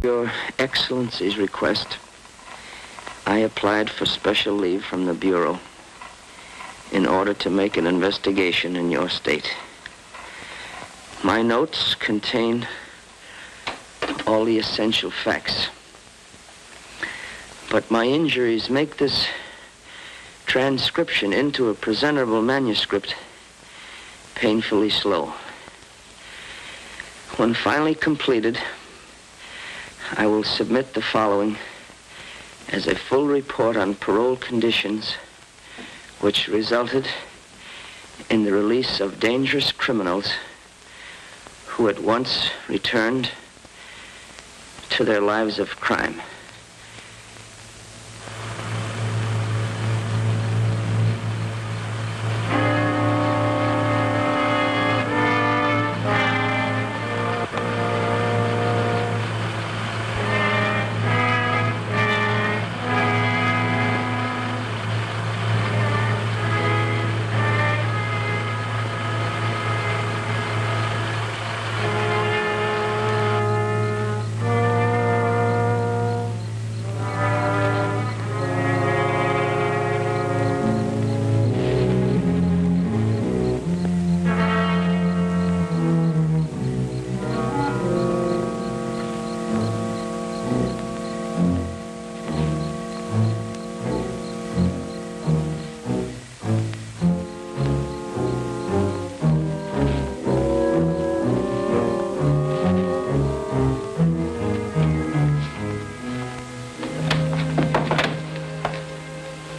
Your Excellency's request, I applied for special leave from the Bureau in order to make an investigation in your state. My notes contain all the essential facts. But my injuries make this transcription into a presentable manuscript painfully slow. When finally completed, I will submit the following as a full report on parole conditions which resulted in the release of dangerous criminals who at once returned to their lives of crime.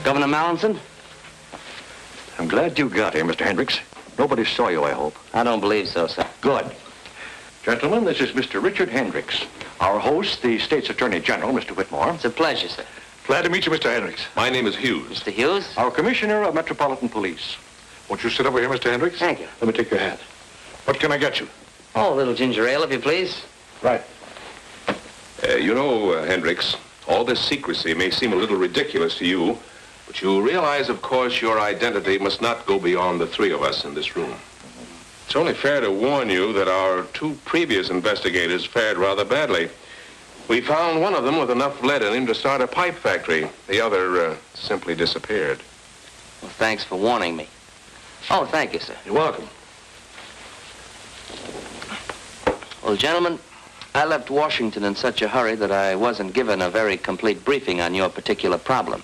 Governor Mallinson? I'm glad you got here, Mr. Hendricks. Nobody saw you, I hope. I don't believe so, sir. Good. Gentlemen, this is Mr. Richard Hendricks. Our host, the State's Attorney General, Mr. Whitmore. It's a pleasure, sir. Glad to meet you, Mr. Hendricks. My name is Hughes. Mr. Hughes? Our Commissioner of Metropolitan Police. Won't you sit over here, Mr. Hendricks? Thank you. Let me take your hat. What can I get you? Oh, a little ginger ale, if you please. Right. You know, Hendricks, all this secrecy may seem a little ridiculous to you, but you realize, of course, your identity must not go beyond the three of us in this room. It's only fair to warn you that our two previous investigators fared rather badly. We found one of them with enough lead in him to start a pipe factory. The other simply disappeared. Well, thanks for warning me. Oh, thank you, sir. You're welcome. Well, gentlemen, I left Washington in such a hurry that I wasn't given a very complete briefing on your particular problem.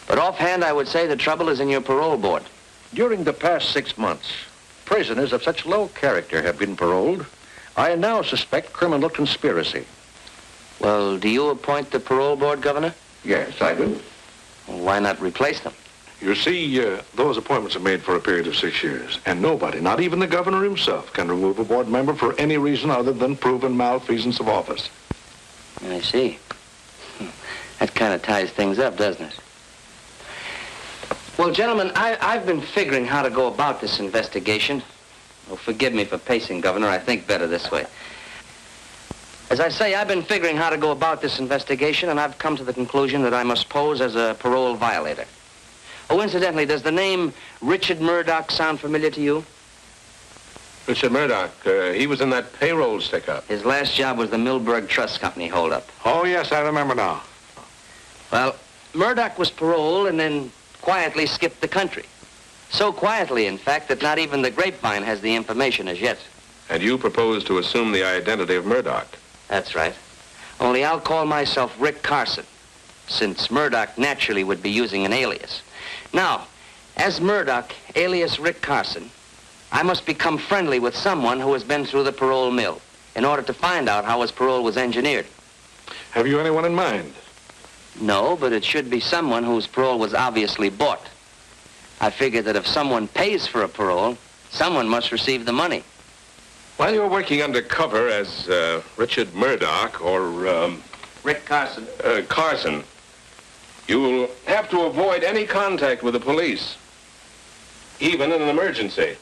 But offhand, I would say the trouble is in your parole board. During the past 6 months, prisoners of such low character have been paroled. I now suspect criminal conspiracy. Well, do you appoint the parole board, Governor? Yes, I do. Well, why not replace them? You see, those appointments are made for a period of 6 years, and nobody, not even the governor himself, can remove a board member for any reason other than proven malfeasance of office. I see. That kind of ties things up, doesn't it? Well, gentlemen, I've been figuring how to go about this investigation. Oh, forgive me for pacing, Governor. I think better this way. As I say, I've been figuring how to go about this investigation, and I've come to the conclusion that I must pose as a parole violator. Oh, incidentally, does the name Richard Murdoch sound familiar to you? Richard Murdoch, he was in that payroll stick-up. His last job was the Milberg Trust Company holdup. Oh, yes, I remember now. Well, Murdoch was paroled and then quietly skipped the country. So quietly, in fact, that not even the grapevine has the information as yet. And you propose to assume the identity of Murdoch. That's right. Only I'll call myself Rick Carson, since Murdoch naturally would be using an alias. Now, as Murdoch, alias Rick Carson, I must become friendly with someone who has been through the parole mill in order to find out how his parole was engineered. Have you anyone in mind? No, but it should be someone whose parole was obviously bought. I figure that if someone pays for a parole, someone must receive the money. While you're working undercover as Richard Murdoch or Rick Carson. Carson, you'll have to avoid any contact with the police, even in an emergency.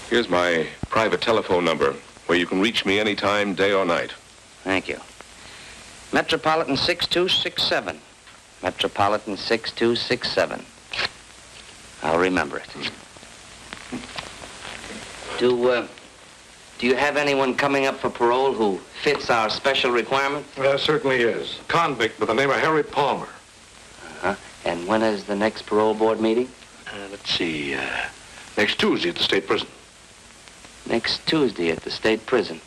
Here's my private telephone number, where you can reach me anytime, day or night. Thank you. Metropolitan 6267. Metropolitan 6267. I'll remember it. Do you have anyone coming up for parole who fits our special requirement? There certainly is. A convict by the name of Harry Palmer. Uh-huh. And when is the next parole board meeting? Let's see. Next Tuesday at the state prison. Next Tuesday at the state prison.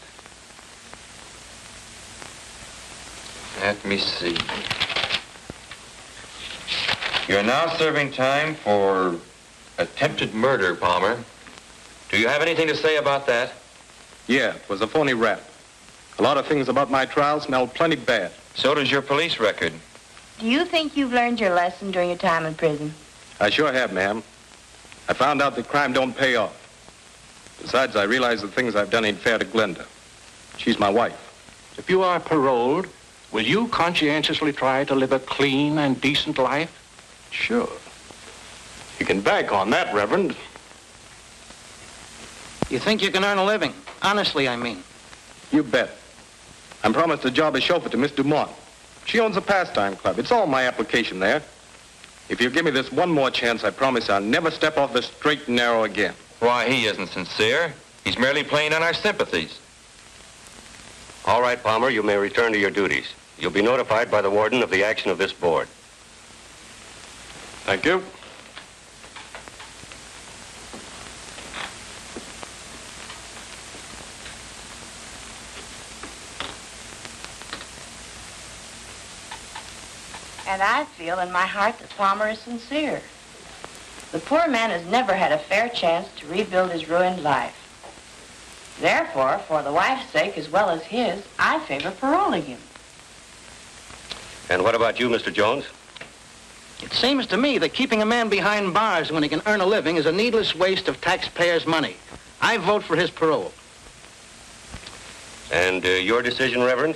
Let me see. You're now serving time for attempted murder, Palmer. Do you have anything to say about that? Yeah, it was a phony rap. A lot of things about my trial smelled plenty bad. So does your police record. Do you think you've learned your lesson during your time in prison? I sure have, ma'am. I found out that crime don't pay off. Besides, I realize the things I've done ain't fair to Glenda. She's my wife. If you are paroled, will you conscientiously try to live a clean and decent life? Sure. You can bank on that, Reverend. You think you can earn a living? Honestly, I mean. You bet. I'm promised a job as chauffeur to Miss Dumont. She owns a pastime club. It's all in my application there. If you give me this one more chance, I promise I'll never step off the straight and narrow again. Why, he isn't sincere. He's merely playing on our sympathies. All right, Palmer, you may return to your duties. You'll be notified by the warden of the action of this board. Thank you. And I feel in my heart that Palmer is sincere. The poor man has never had a fair chance to rebuild his ruined life. Therefore, for the wife's sake as well as his, I favor paroling him. And what about you, Mr. Jones? It seems to me that keeping a man behind bars when he can earn a living is a needless waste of taxpayers' money. I vote for his parole. And your decision, Reverend?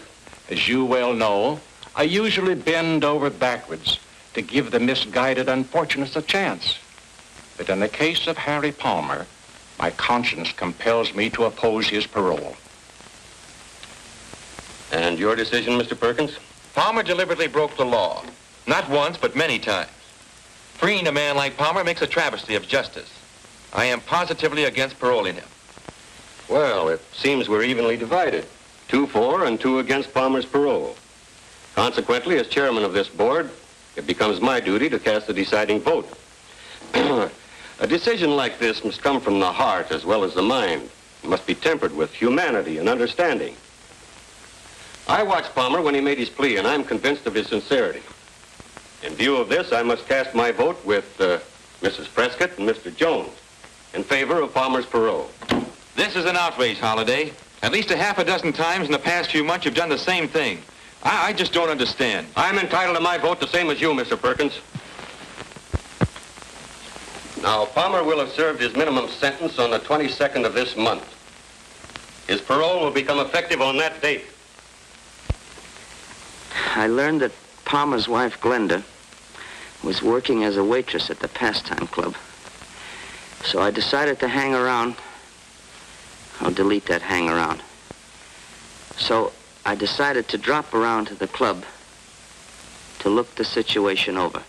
As you well know, I usually bend over backwards to give the misguided unfortunates a chance. But in the case of Harry Palmer, my conscience compels me to oppose his parole. And your decision, Mr. Perkins? Palmer deliberately broke the law. Not once, but many times. Freeing a man like Palmer makes a travesty of justice. I am positively against paroling him. Well, it seems we're evenly divided. 2 for and 2 against Palmer's parole. Consequently, as chairman of this board, it becomes my duty to cast the deciding vote. A decision like this must come from the heart as well as the mind. It must be tempered with humanity and understanding. I watched Palmer when he made his plea, and I'm convinced of his sincerity. In view of this, I must cast my vote with Mrs. Prescott and Mr. Jones in favor of Palmer's parole. This is an outrage, Holliday. At least a half a dozen times in the past few months you've done the same thing. I just don't understand. I'm entitled to my vote the same as you, Mr. Perkins. Now, Palmer will have served his minimum sentence on the 22nd of this month. His parole will become effective on that date. I learned that Palmer's wife, Glenda, was working as a waitress at the pastime club. So I decided to hang around. I'll delete that hang around. So I decided to drop around to the club to look the situation over.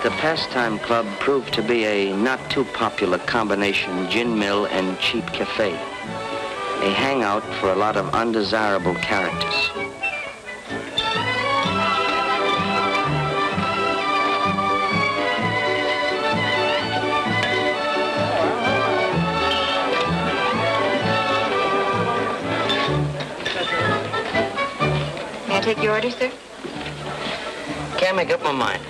The Pastime Club proved to be a not too popular combination gin mill and cheap cafe. A hangout for a lot of undesirable characters. May I take your order, sir? Can't make up my mind.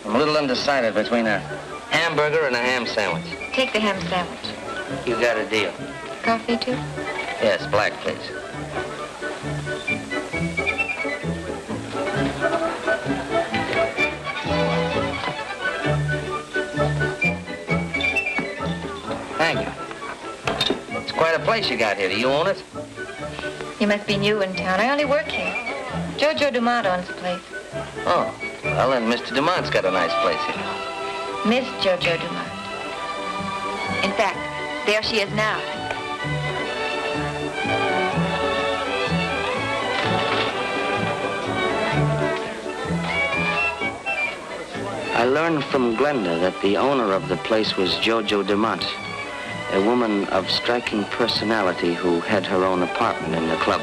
I'm a little undecided between a hamburger and a ham sandwich. Take the ham sandwich. You got a deal. Coffee, too? Yes, black, please. Thank you. It's quite a place you got here. Do you own it? You must be new in town. I only work here. Jojo Dumont owns the place. Oh, well, then Mr. Dumont's got a nice place here. Miss Jojo Dumont. In fact, there she is now. I learned from Glenda that the owner of the place was Jojo Dumont, a woman of striking personality who had her own apartment in the club.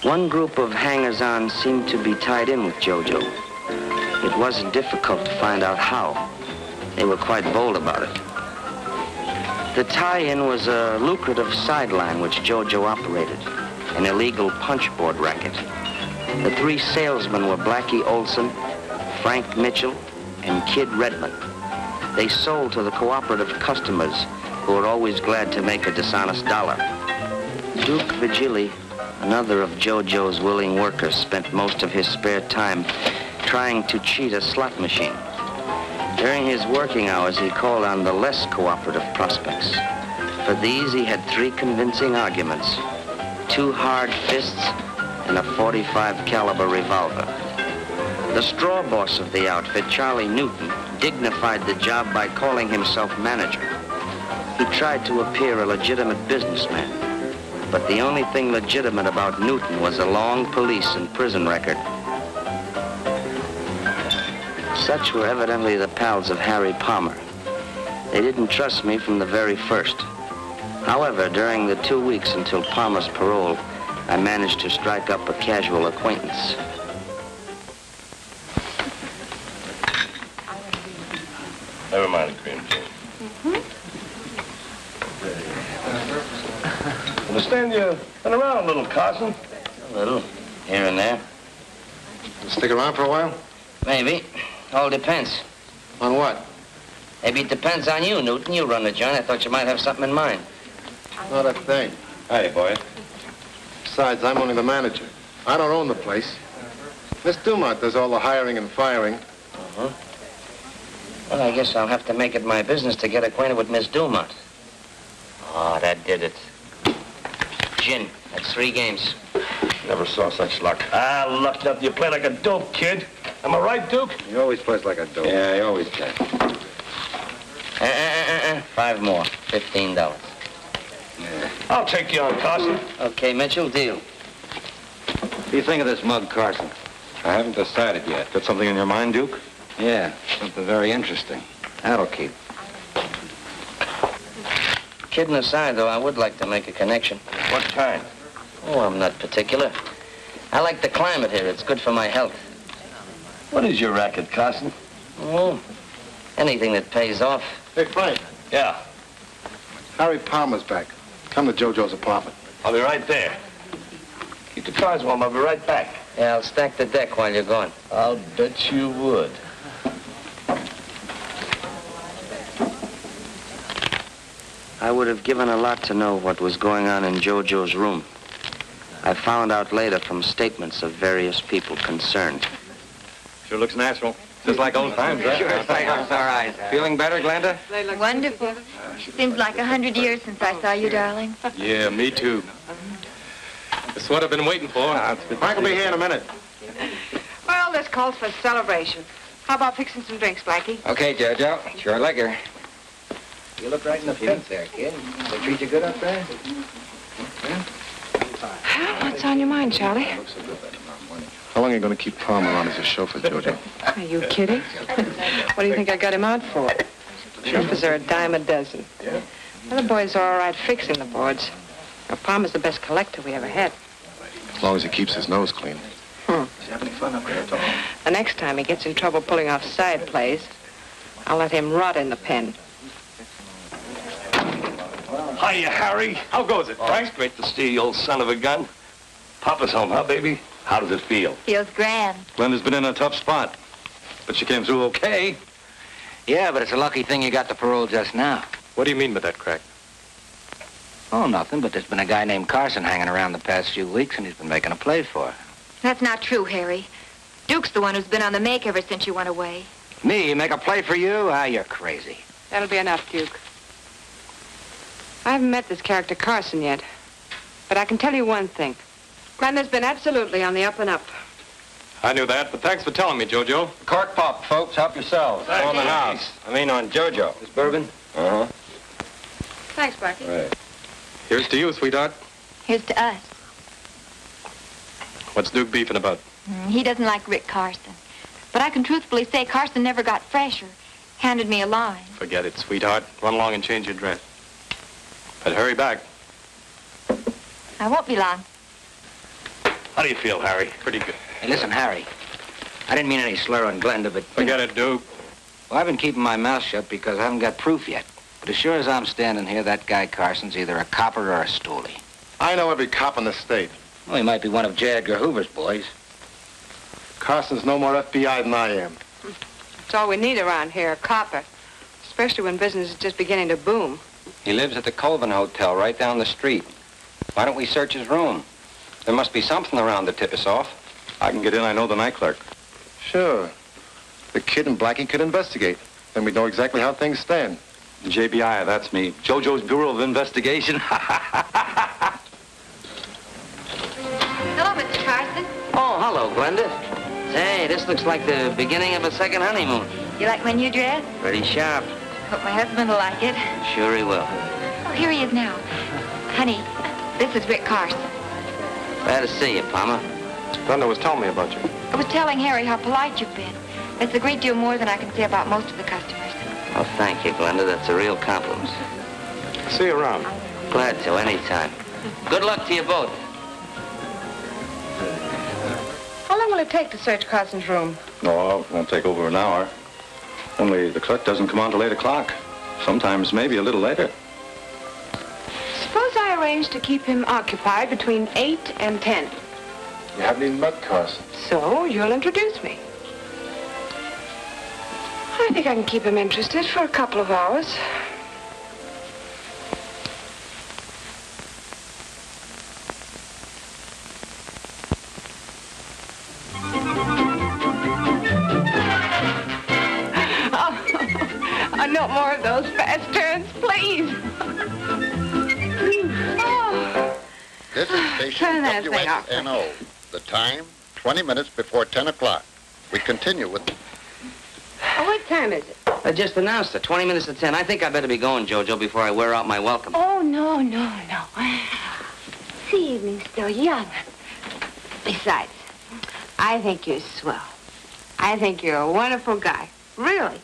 One group of hangers-on seemed to be tied in with Jojo. It wasn't difficult to find out how. They were quite bold about it. The tie-in was a lucrative sideline which Jojo operated, an illegal punchboard racket. The three salesmen were Blackie Olson, Frank Mitchell, and Kid Redmond. They sold to the cooperative customers who were always glad to make a dishonest dollar. Duke Vigili, another of Jojo's willing workers, spent most of his spare time trying to cheat a slot machine. During his working hours, he called on the less cooperative prospects. For these, he had 3 convincing arguments, 2 hard fists, and a .45 caliber revolver. The straw boss of the outfit, Charlie Newton, dignified the job by calling himself manager. He tried to appear a legitimate businessman, but the only thing legitimate about Newton was a long police and prison record. Such were evidently the pals of Harry Palmer. They didn't trust me from the very first. However, during the 2 weeks until Palmer's parole, I managed to strike up a casual acquaintance. Never mind the cream, Jane. Understand you've been around a little, Carson. A little, here and there. Stick around for a while? Maybe. All depends. On what? Maybe it depends on you, Newton. You run the joint. I thought you might have something in mind. Not a thing. Howdy, boy. Besides, I'm only the manager. I don't own the place. Miss Dumont does all the hiring and firing. Uh-huh. Well, I guess I'll have to make it my business to get acquainted with Miss Dumont. Oh, that did it. Gin. That's 3 games. Never saw such luck. Ah, lucked up. You play like a dope, kid. Am I right, Duke? He always plays like a dope. Yeah, he always can. 5 more. $15. Yeah. I'll take you on, Carson. Okay, Mitchell, deal. What do you think of this mug, Carson? I haven't decided yet. Got something in your mind, Duke? Yeah, something very interesting. That'll keep. Kidding aside, though, I would like to make a connection. What kind? Oh, I'm not particular. I like the climate here. It's good for my health. What is your racket, Carson? Oh, anything that pays off. Hey, Frank. Yeah. Harry Palmer's back. Come to Jojo's apartment. I'll be right there. Keep the cars warm. I'll be right back. Yeah, I'll stack the deck while you're gone. I'll bet you would. I would have given a lot to know what was going on in Jojo's room. I found out later from statements of various people concerned. Sure looks natural. Just like old times, right? Sure, thanks. All right. Feeling better, Glenda? Wonderful. Seems like 100 years since I saw you, darling. Yeah, me too. It's what I've been waiting for. Frank will be here in a minute. Well, this calls for a celebration. How about fixing some drinks, Blackie? Okay, Jojo. Sure like her. You look right in the pink there, kid. They treat you good up there? What's on your mind, Charlie? How long are you going to keep Palmer on as a chauffeur, Jojo? Are you kidding? What do you think I got him out for? Chauffeurs are a dime a dozen. Other boys are all right fixing the boards. Now, Palmer's the best collector we ever had. As long as he keeps his nose clean. Is he having fun up there at all? The next time he gets in trouble pulling off side plays, I'll let him rot in the pen. Hiya, Harry. How goes it, Frank? It's great to see you, old son of a gun. Papa's home, huh, baby? How does it feel? Feels grand. Glenda's been in a tough spot, but she came through okay. Yeah, but it's a lucky thing you got the parole just now. What do you mean by that, Crack? Oh, nothing, but there's been a guy named Carson hanging around the past few weeks, and he's been making a play for her. That's not true, Harry. Duke's the one who's been on the make ever since you went away. Me, make a play for you? Ah, you're crazy. That'll be enough, Duke. I haven't met this character Carson yet, but I can tell you one thing. Glenda's been absolutely on the up and up. I knew that, but thanks for telling me, Jojo. Cork pop, folks. Help yourselves. On the house. I mean on Jojo. This bourbon? Uh-huh. Thanks, Blackie. Right. Here's to you, sweetheart. Here's to us. What's Duke beefing about? He doesn't like Rick Carson. But I can truthfully say Carson never got fresher. Handed me a line. Forget it, sweetheart. Run along and change your dress. But hurry back. I won't be long. How do you feel, Harry? Pretty good. Hey, listen, Harry. I didn't mean any slur on Glenda, but... Forget it, Duke. Well, I've been keeping my mouth shut because I haven't got proof yet. But as sure as I'm standing here, that guy Carson's either a copper or a stoolie. I know every cop in the state. Well, he might be one of J. Edgar Hoover's boys. Carson's no more FBI than I am. That's all we need around here, a copper. Especially when business is just beginning to boom. He lives at the Colvin Hotel right down the street. Why don't we search his room? There must be something around to tip us off. I can get in. I know the night clerk. Sure. The kid and Blackie could investigate. Then we'd know exactly how things stand. JBI, that's me. Jojo's Bureau of Investigation. Hello, Mr. Carson. Oh, hello, Glenda. Hey, this looks like the beginning of a second honeymoon. You like my new dress? Pretty sharp. Hope my husband will like it. Sure he will. Oh, here he is now. Honey, this is Rick Carson. Glad to see you, Palmer. Glenda was telling me about you. I was telling Harry how polite you've been. That's a great deal more than I can say about most of the customers. Oh, thank you, Glenda. That's a real compliment. See you around. Glad to, anytime. Good luck to you both. How long will it take to search Carson's room? No, it won't take over an hour. Only the clerk doesn't come on till 8 o'clock. Sometimes maybe a little later. Suppose I arrange to keep him occupied between 8 and 10. You haven't even met Carson. So, you'll introduce me. I think I can keep him interested for a couple of hours. Oh, no more of those fast turns, please. Oh. This is station Turn that thing off. WXNO. The time, 20 minutes before 10 o'clock. We continue with... Oh, what time is it? I just announced it, 20 minutes to 10. I think I better be going, Jojo, before I wear out my welcome. Oh, no. This evening's still young. Besides, I think you're swell. I think you're a wonderful guy. Really.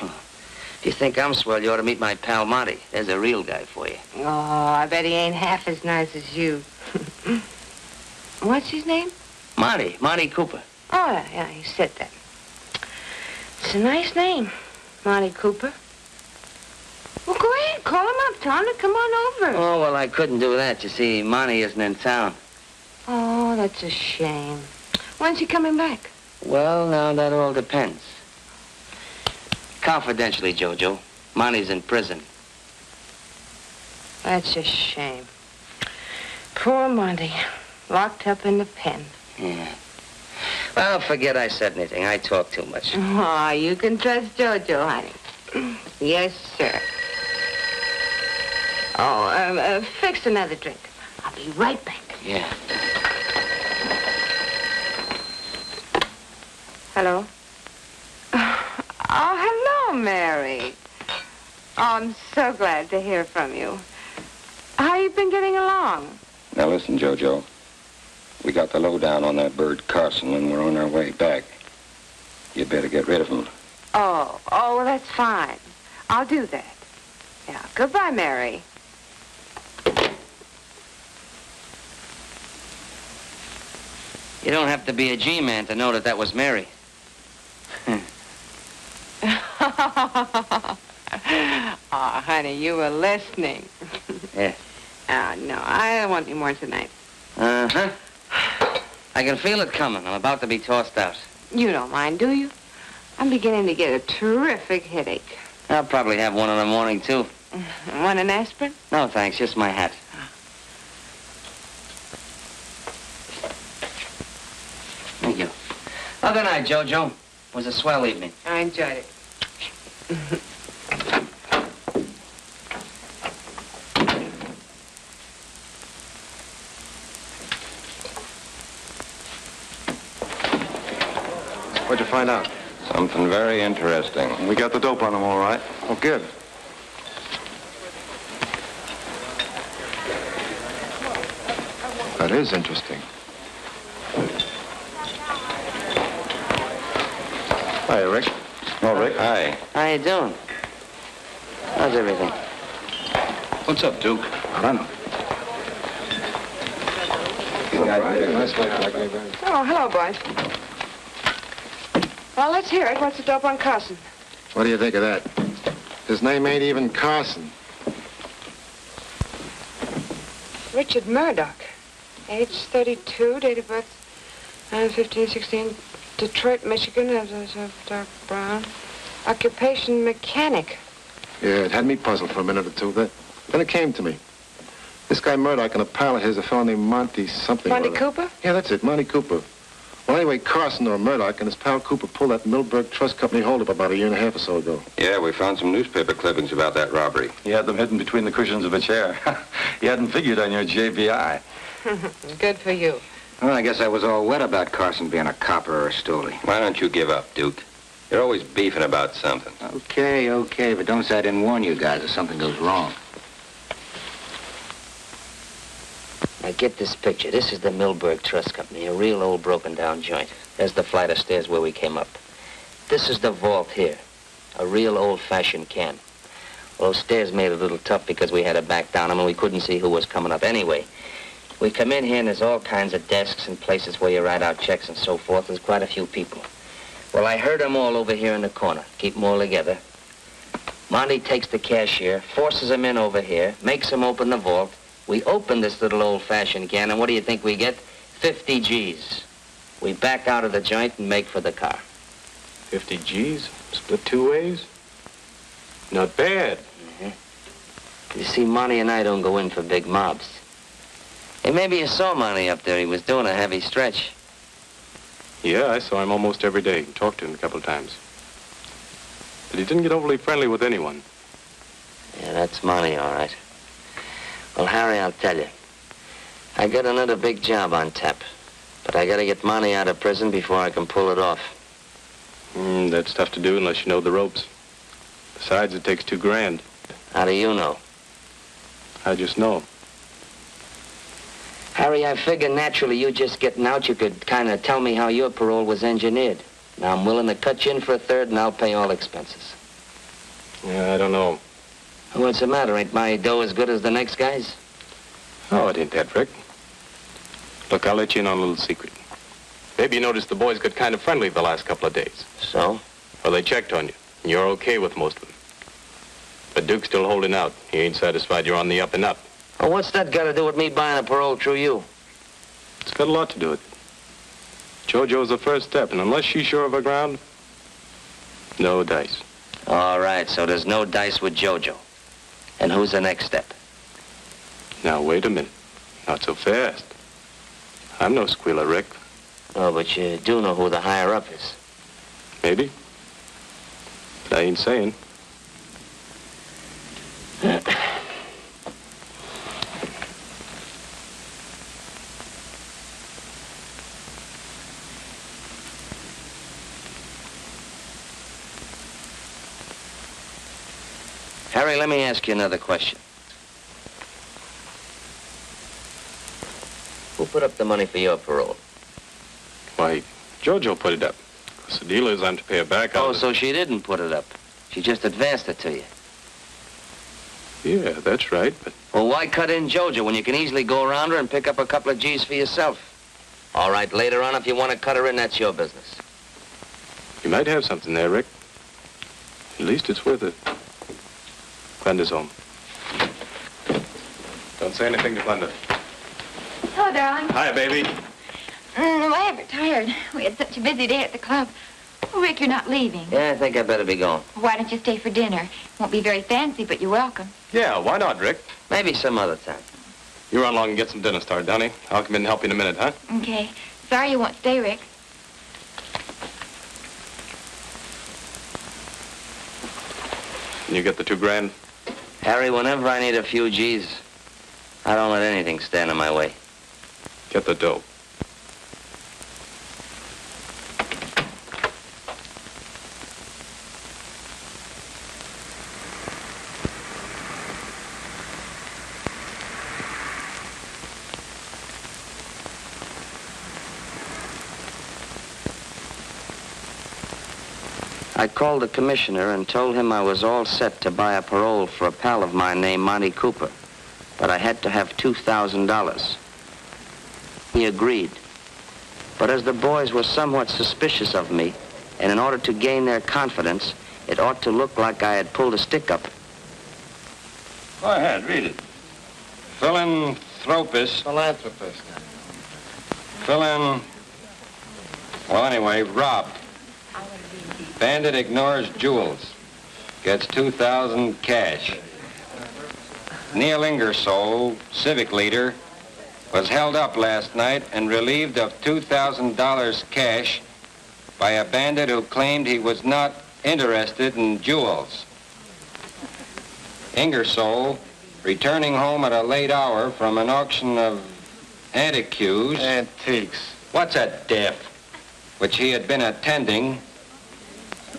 If you think I'm swell, you ought to meet my pal Monty. There's a real guy for you. Oh, I bet he ain't half as nice as you. What's his name? Monty Cooper. Oh, yeah, you said that. It's a nice name, Monty Cooper. Well, go ahead, call him up. Tell him to come on over. Oh, well, I couldn't do that. You see, Monty isn't in town. Oh, that's a shame. When's he coming back? Well, now, that all depends. Confidentially, Jojo, Monty's in prison. That's a shame. Poor Monty, locked up in the pen. Yeah. Well, forget I said anything. I talk too much. Oh, you can trust Jojo, honey. Yes, sir. Oh, fix another drink. I'll be right back. Yeah. Hello? Oh, hello, Mary. Oh, I'm so glad to hear from you. How you been getting along? Now listen, Jojo. We got the lowdown on that bird Carson, and we're on our way back. You'd better get rid of him. Oh, well, that's fine. I'll do that. Yeah, goodbye, Mary. You don't have to be a G-man to know that that was Mary. Oh, honey, you were listening. Yeah. Oh, no, I don't want any more tonight. Uh-huh. I can feel it coming. I'm about to be tossed out. You don't mind, do you? I'm beginning to get a terrific headache. I'll probably have one in the morning, too. Want an aspirin? No, thanks. Just my hat. Thank you. Well, good night, Jojo. It was a swell evening. I enjoyed it. What'd you find out? Something very interesting. We got the dope on them all right. Oh, good. That is interesting. Hi, Rick. Oh, Rick. Hi. How you doing? How's everything? What's up, Duke? I don't know. Oh, hello, boys. Well, let's hear it. What's the dope on Carson? What do you think of that? His name ain't even Carson. Richard Murdoch. Age 32, date of birth 1516, Detroit, Michigan, dark brown. Occupation mechanic. Yeah, it had me puzzled for a minute or two. Then it came to me. This guy Murdoch and a pal of his, a fellow named Monty something. Monty Cooper? Yeah, that's it, Monty Cooper. Well, anyway, Carson or Murdoch and his pal Cooper pulled that Milberg Trust Company holdup about a year and a half or so ago. Yeah, we found some newspaper clippings about that robbery. He had them hidden between the cushions of a chair. He hadn't figured on your JBI. Good for you. Well, I guess I was all wet about Carson being a copper or a stoolie. Why don't you give up, Duke? You're always beefing about something. Okay, but don't say I didn't warn you guys if something goes wrong. Now get this picture. This is the Milberg Trust Company, a real old broken down joint. There's the flight of stairs where we came up. This is the vault here, a real old-fashioned can. Well, those stairs made it a little tough because we had to back down them and we couldn't see who was coming up anyway. We come in here and there's all kinds of desks and places where you write out checks and so forth. There's quite a few people. Well, I heard them all over here in the corner. Keep them all together. Monty takes the cashier, forces them in over here, makes them open the vault. We open this little old-fashioned can, and what do you think we get? 50 G's. We back out of the joint and make for the car. 50 G's? Split two ways? Not bad. You see, Monty and I don't go in for big mobs. Hey, maybe you saw Monty up there. He was doing a heavy stretch. Yeah, I saw him almost every day. Talked to him a couple of times. But he didn't get overly friendly with anyone. Yeah, that's Monty, all right. Well, Harry, I'll tell you. I got another big job on tap. But I gotta get Monty out of prison before I can pull it off. That's tough to do unless you know the ropes. Besides, it takes $2 grand. How do you know? I just know. Harry, I figure naturally you just getting out, you could kind of tell me how your parole was engineered. Now, I'm willing to cut you in for a third, and I'll pay all expenses. Yeah, I don't know. What's the matter? Ain't my dough as good as the next guy's? Oh, it ain't that, Rick. Look, I'll let you in on a little secret. Maybe you noticed the boys got kind of friendly the last couple of days. So? Well, they checked on you, and you're okay with most of them. But Duke's still holding out. He ain't satisfied you're on the up and up. Well, what's that got to do with me buying a parole through you? It's got a lot to do with it. JoJo's the first step, and unless she's sure of her ground, no dice. All right, so there's no dice with JoJo. And who's the next step? Now, wait a minute. Not so fast. I'm no squealer, Rick. Oh, but you do know who the higher-up is. Maybe. But I ain't saying. Harry, let me ask you another question. Who put up the money for your parole? Why, JoJo put it up. Because the deal is I'm to pay her back out. Oh, so she didn't put it up. She just advanced it to you. Yeah, that's right, but... Well, why cut in JoJo when you can easily go around her and pick up a couple of G's for yourself? All right, later on, if you want to cut her in, that's your business. You might have something there, Rick. At least it's worth it. Glenda's home. Don't say anything to Glenda. Hello, darling. Hi, baby. I'm ever tired. We had such a busy day at the club. Oh, Rick, you're not leaving. Yeah, I think I better be going. Why don't you stay for dinner? Won't be very fancy, but you're welcome. Yeah, why not, Rick? Maybe some other time. You run along and get some dinner started, Donnie. I'll come in and help you in a minute, huh? Okay. Sorry you won't stay, Rick. Can you get the $2,000? Harry, whenever I need a few G's, I don't let anything stand in my way. Get the dough. I called the commissioner and told him I was all set to buy a parole for a pal of mine named Monty Cooper, but I had to have $2,000. He agreed. But as the boys were somewhat suspicious of me, and in order to gain their confidence, it ought to look like I had pulled a stick up. Go ahead, read it. Philanthropist. Philanthropist. Well, anyway, robbed. Bandit ignores jewels. Gets $2,000 cash. Neil Ingersoll, civic leader, was held up last night and relieved of $2,000 cash by a bandit who claimed he was not interested in jewels. Ingersoll, returning home at a late hour from an auction of antiques. What's a diff? Which he had been attending,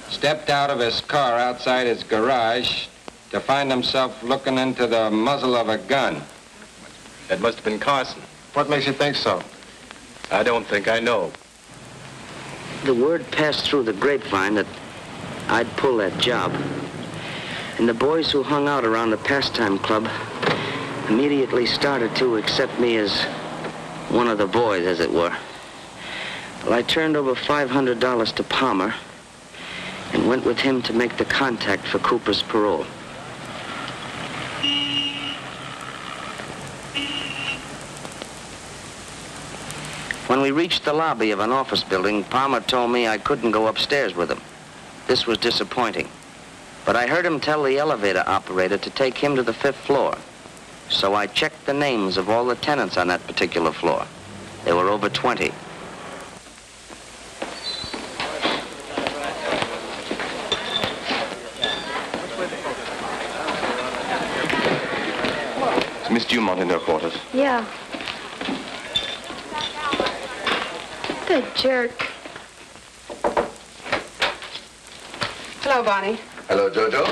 stepped out of his car outside his garage to find himself looking into the muzzle of a gun. That must have been Carson. What makes you think so? I don't think I know. The word passed through the grapevine that I'd pull that job. And the boys who hung out around the pastime club immediately started to accept me as one of the boys, as it were. Well, I turned over $500 to Palmer and went with him to make the contact for Cooper's parole. When we reached the lobby of an office building, Palmer told me I couldn't go upstairs with him. This was disappointing. But I heard him tell the elevator operator to take him to the 5th floor. So I checked the names of all the tenants on that particular floor. There were over 20. Is Miss Dumont in her quarters? Yeah. The jerk. Hello, Bonnie. Hello, Jojo.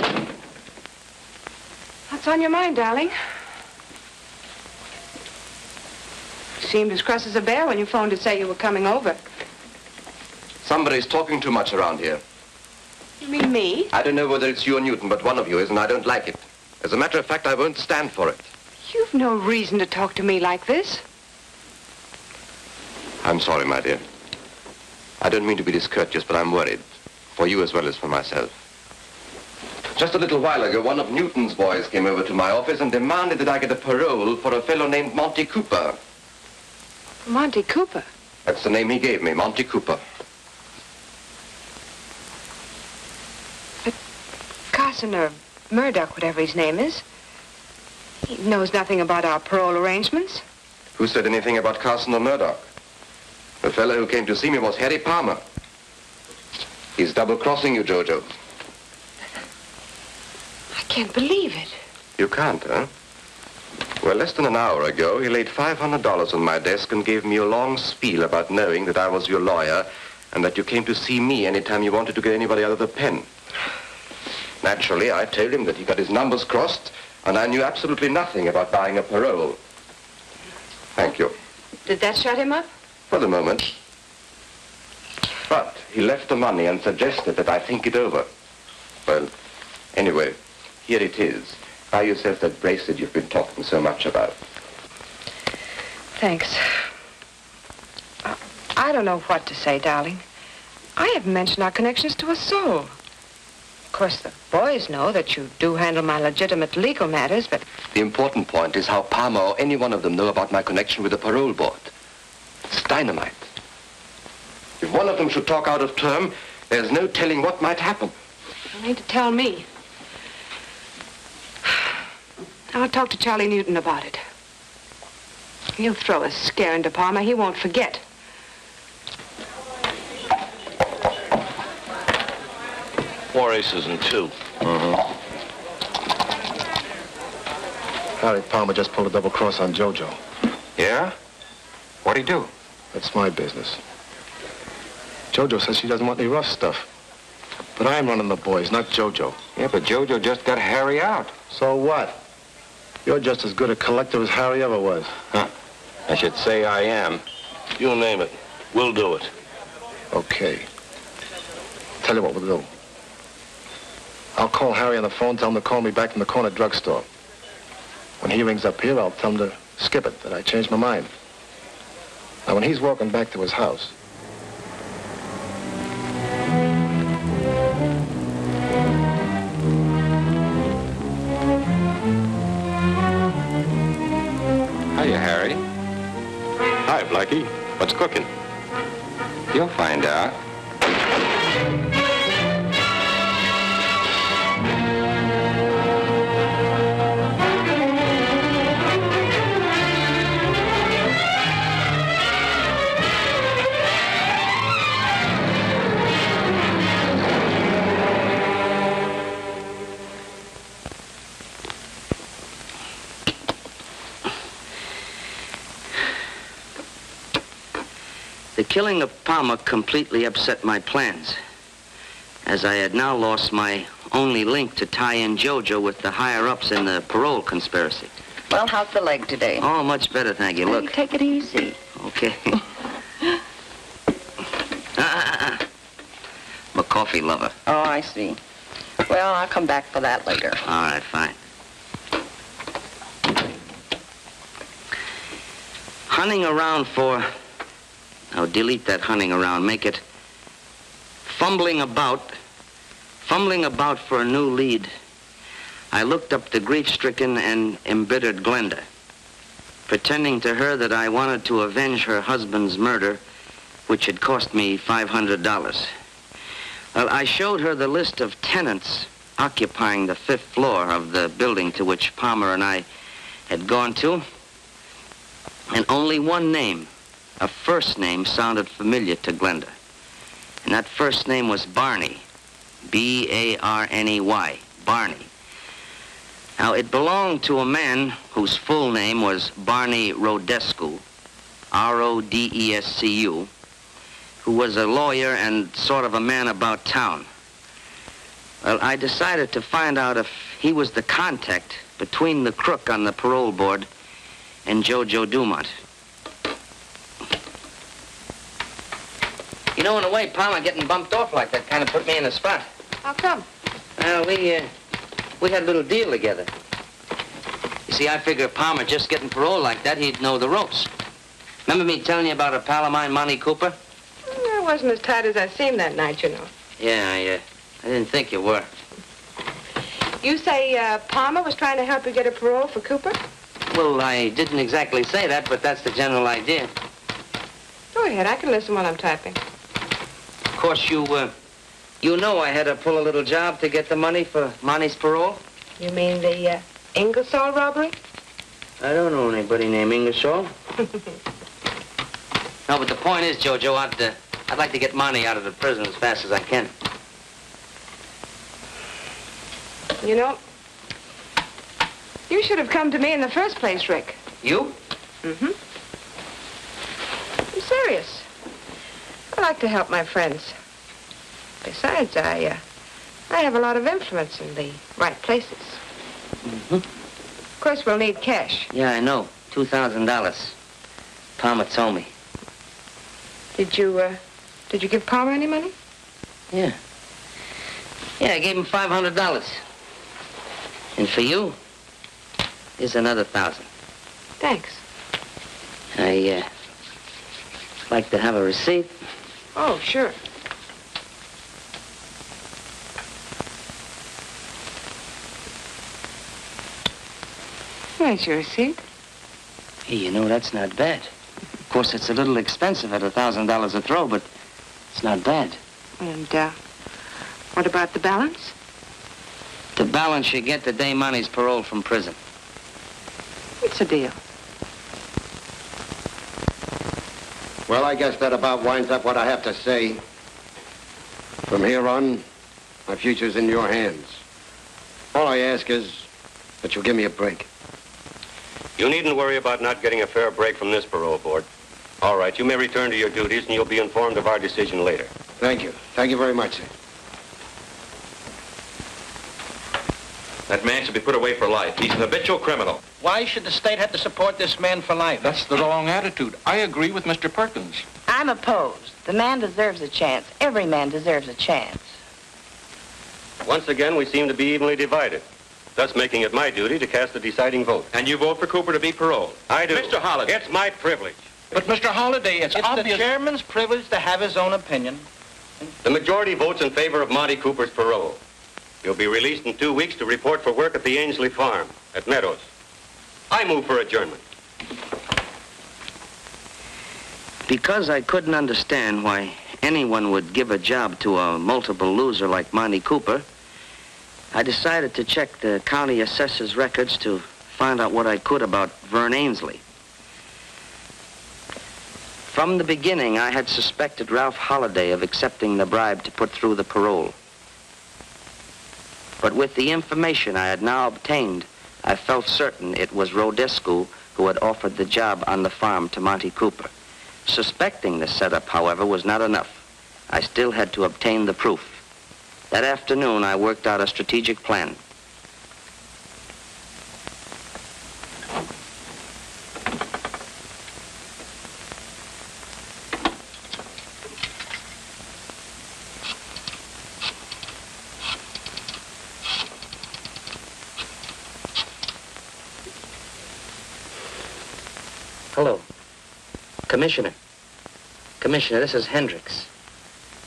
What's on your mind, darling? You seemed as cross as a bear when you phoned to say you were coming over. Somebody's talking too much around here. You mean me? I don't know whether it's you or Newton, but one of you is, and I don't like it. As a matter of fact, I won't stand for it. You've no reason to talk to me like this. I'm sorry, my dear. I don't mean to be discourteous, but I'm worried. For you as well as for myself. Just a little while ago, one of Newton's boys came over to my office and demanded that I get a parole for a fellow named Monty Cooper. Monty Cooper? That's the name he gave me, Monty Cooper. But Carson or Murdoch, whatever his name is, he knows nothing about our parole arrangements. Who said anything about Carson or Murdoch? The fellow who came to see me was Harry Palmer. He's double-crossing you, Jojo. I can't believe it. You can't, huh? Well, less than an hour ago, he laid $500 on my desk and gave me a long spiel about knowing that I was your lawyer and that you came to see me anytime you wanted to get anybody out of the pen. Naturally, I told him that he got his numbers crossed and I knew absolutely nothing about buying a parole. Thank you. Did that shut him up? For the moment. But he left the money and suggested that I think it over. Well, anyway, here it is. Buy yourself that bracelet you've been talking so much about. Thanks. I don't know what to say, darling. I haven't mentioned our connections to a soul. Of course, the boys know that you do handle my legitimate legal matters, but... The important point is how Palmer or any one of them know about my connection with the parole board. It's dynamite. If one of them should talk out of term, there's no telling what might happen. You need to tell me. I'll talk to Charlie Newton about it. He'll throw a scare into Palmer. He won't forget. Four aces and two. Harry Palmer just pulled a double cross on JoJo. Yeah? What'd he do? That's my business. JoJo says she doesn't want any rough stuff. But I'm running the boys, not JoJo. Yeah, but JoJo just got Harry out. So what? You're just as good a collector as Harry ever was. Huh. I should say I am. You name it. We'll do it. Okay. Tell you what we'll do. I'll call Harry on the phone, tell him to call me back from the corner drugstore. When he rings up here, I'll tell him to skip it, that I changed my mind. Now, when he's walking back to his house, Hiya, Harry. Hi, Blackie. What's cooking? You'll find out. The killing of Palmer completely upset my plans, as I had now lost my only link to tie in JoJo with the higher-ups in the parole conspiracy. Well, how's the leg today? Oh, much better, thank you. Hey, Look. take it easy. Okay. I'm a coffee lover. Oh, I see. Well, I'll come back for that later. All right, fine. Hunting around for... Now, delete that hunting around. Make it fumbling about for a new lead. I looked up the grief-stricken and embittered Glenda, pretending to her that I wanted to avenge her husband's murder, which had cost me $500. Well, I showed her the list of tenants occupying the 5th floor of the building to which Palmer and I had gone to, and only one name, a first name, sounded familiar to Glenda. And that first name was Barney. B-A-R-N-E-Y. Barney. Now, it belonged to a man whose full name was Barney Rodescu, R-O-D-E-S-C-U, who was a lawyer and sort of a man about town. Well, I decided to find out if he was the contact between the crook on the parole board and JoJo Dumont. You know, in a way, Palmer getting bumped off like that kind of put me in a spot. How come? Well, we had a little deal together. You see, I figure Palmer just getting parole like that, he'd know the ropes. Remember me telling you about a pal of mine, Monty Cooper? I wasn't as tight as I seemed that night, you know. Yeah, I didn't think you were. You say Palmer was trying to help you get a parole for Cooper? Well, I didn't exactly say that, but that's the general idea. Go ahead, I can listen while I'm typing. Of course, you know I had to pull a little job to get the money for Monty's parole. You mean the Ingersoll robbery? I don't know anybody named Ingersoll. No, but the point is, JoJo, I'd like to get Monty out of the prison as fast as I can. You know, you should have come to me in the first place, Rick. You? Mm-hmm. I'm serious. I like to help my friends. Besides, I have a lot of influence in the right places. Mm-hmm. Of course, we'll need cash. Yeah, I know. $2,000. Palmer told me. Did you give Palmer any money? Yeah. Yeah, I gave him $500. And for you, here's another 1,000. Thanks. I, like to have a receipt. Oh, sure. Here's your receipt. Hey, you know, that's not bad. Of course, it's a little expensive at $1,000 a throw, but it's not bad. And, what about the balance? The balance you get the day Monty's paroled from prison. It's a deal. Well, I guess that about winds up what I have to say. From here on, my future's in your hands. All I ask is that you give me a break. You needn't worry about not getting a fair break from this parole board. All right, you may return to your duties, and you'll be informed of our decision later. Thank you. Thank you very much, sir. That man should be put away for life. He's an habitual criminal. Why should the state have to support this man for life? That's the wrong attitude. I agree with Mr. Perkins. I'm opposed. The man deserves a chance. Every man deserves a chance. Once again, we seem to be evenly divided, thus making it my duty to cast the deciding vote. And you vote for Cooper to be paroled? I do. Mr. Holliday. It's my privilege. But, Mr. Holliday, it's obvious... the chairman's privilege to have his own opinion. The majority votes in favor of Monty Cooper's parole. He'll be released in 2 weeks to report for work at the Ainsley farm at Meadows. I move for adjournment. Because I couldn't understand why anyone would give a job to a multiple loser like Monty Cooper, I decided to check the county assessor's records to find out what I could about Vern Ainsley. From the beginning, I had suspected Ralph Holliday of accepting the bribe to put through the parole. But with the information I had now obtained, I felt certain it was Rodescu who had offered the job on the farm to Monty Cooper. Suspecting the setup, however, was not enough. I still had to obtain the proof. That afternoon, I worked out a strategic plan. Hello. Commissioner. Commissioner, this is Hendricks.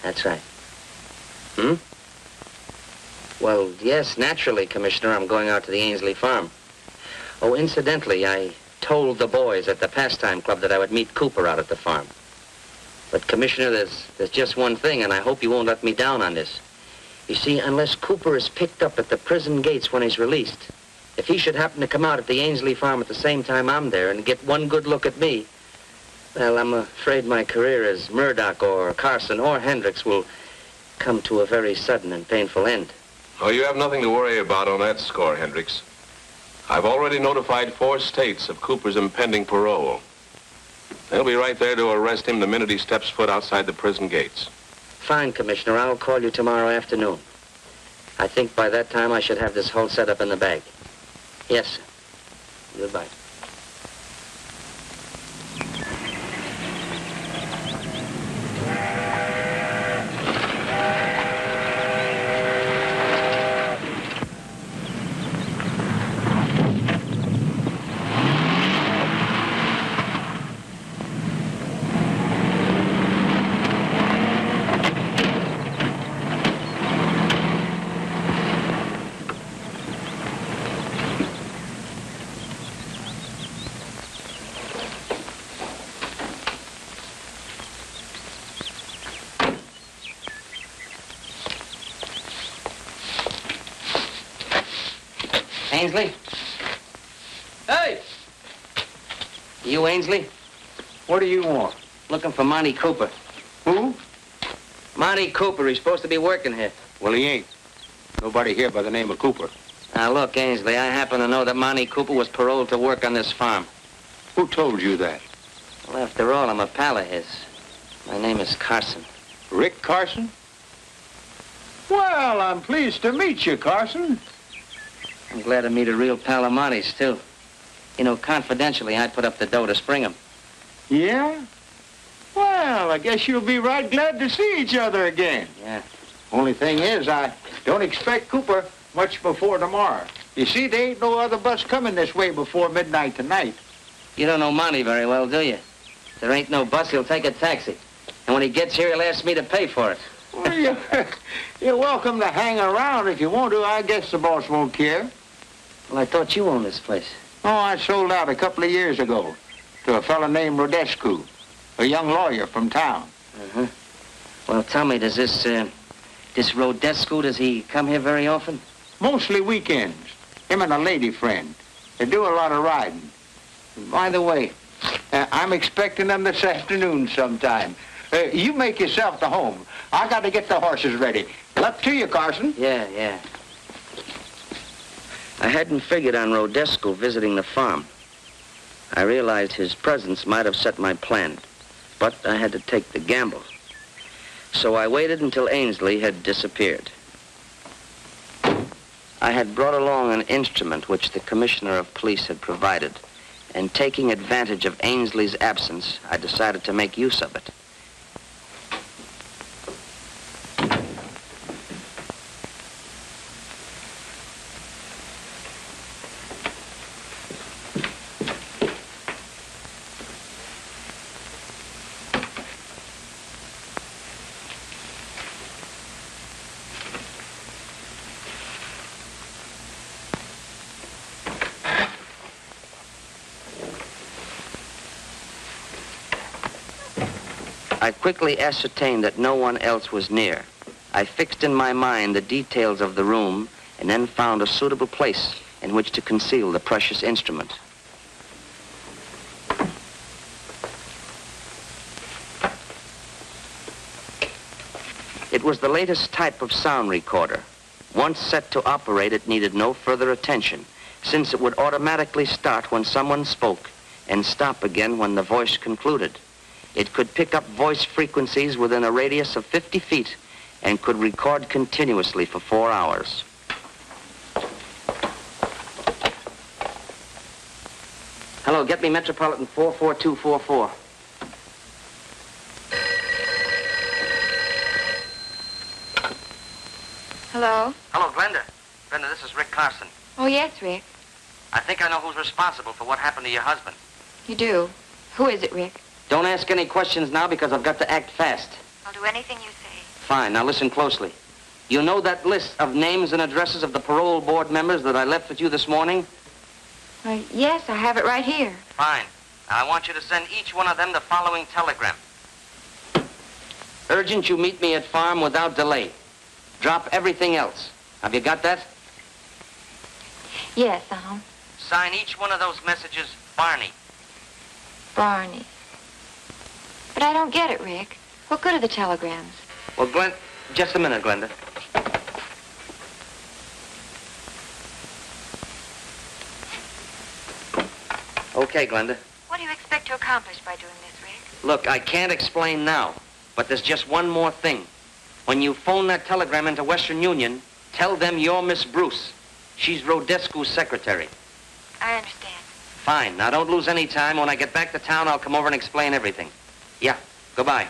That's right. Hmm? Well, yes, naturally, Commissioner, I'm going out to the Ainsley farm. Oh, incidentally, I told the boys at the pastime club that I would meet Cooper out at the farm. But, Commissioner, there's just one thing, and I hope you won't let me down on this. You see, unless Cooper is picked up at the prison gates when he's released, if he should happen to come out at the Ainsley farm at the same time I'm there and get one good look at me, well, I'm afraid my career as Murdoch or Carson or Hendricks will come to a very sudden and painful end. Oh, you have nothing to worry about on that score, Hendricks. I've already notified 4 states of Cooper's impending parole. They'll be right there to arrest him the minute he steps foot outside the prison gates. Fine, Commissioner. I'll call you tomorrow afternoon. I think by that time I should have this whole setup in the bag. Yes, sir. Goodbye. Ainsley? Hey! You Ainsley? What do you want? Looking for Monty Cooper. Who? Monty Cooper. He's supposed to be working here. Well, he ain't. Nobody here by the name of Cooper. Now, look, Ainsley, I happen to know that Monty Cooper was paroled to work on this farm. Who told you that? Well, after all, I'm a pal of his. My name is Carson. Rick Carson? Well, I'm pleased to meet you, Carson. I'm glad to meet a real pal of Monty's, too. You know, confidentially, I put up the dough to spring him. Yeah? Well, I guess you'll be right glad to see each other again. Yeah. Only thing is, I don't expect Cooper much before tomorrow. You see, there ain't no other bus coming this way before midnight tonight. You don't know Monty very well, do you? If there ain't no bus, he'll take a taxi. And when he gets here, he'll ask me to pay for it. Well, you're welcome to hang around if you want to. I guess the boss won't care. Well, I thought you owned this place. Oh, I sold out a couple of years ago to a fellow named Rodescu, a young lawyer from town. Uh-huh. Well, tell me, does this Rodescu, does he come here very often? Mostly weekends. Him and a lady friend. They do a lot of riding. By the way, I'm expecting them this afternoon sometime. You make yourself to home. I got to get the horses ready. Luck to you, Carson. Yeah. I hadn't figured on Rodescu visiting the farm. I realized his presence might have set my plan, but I had to take the gamble. So I waited until Ainsley had disappeared. I had brought along an instrument which the Commissioner of Police had provided, and taking advantage of Ainsley's absence, I decided to make use of it. I quickly ascertained that no one else was near. I fixed in my mind the details of the room and then found a suitable place in which to conceal the precious instrument. It was the latest type of sound recorder. Once set to operate, it needed no further attention, since it would automatically start when someone spoke and stop again when the voice concluded. It could pick up voice frequencies within a radius of 50 feet and could record continuously for 4 hours. Hello, get me Metropolitan 44244. Hello? Hello, Glenda. Glenda, this is Rick Carson. Oh, yes, Rick. I think I know who's responsible for what happened to your husband. You do? Who is it, Rick? Don't ask any questions now because I've got to act fast. I'll do anything you say. Fine, now listen closely. You know that list of names and addresses of the parole board members that I left with you this morning? Yes, I have it right here. Fine. Now I want you to send each one of them the following telegram. Urgent you meet me at farm without delay. Drop everything else. Have you got that? Yes, Sign each one of those messages Barney. Barney. But I don't get it, Rick. What good are the telegrams? Well, Glenn, just a minute, Glenda. Okay, Glenda. What do you expect to accomplish by doing this, Rick? Look, I can't explain now, but there's just one more thing. When you phone that telegram into Western Union, tell them you're Miss Bruce. She's Rodescu's secretary. I understand. Fine. Now, don't lose any time. When I get back to town, I'll come over and explain everything. Yeah. Goodbye.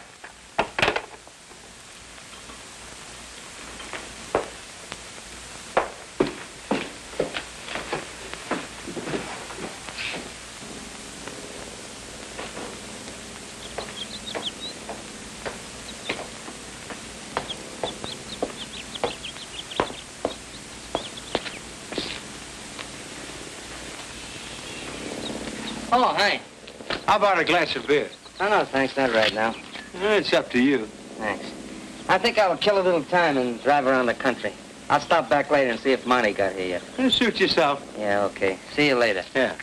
Oh, hi. How about a glass of beer? Oh, no, thanks. Not right now. It's up to you. Thanks. I think I'll kill a little time and drive around the country. I'll stop back later and see if Monty got here yet. Suit yourself. Yeah, okay. See you later. Yeah.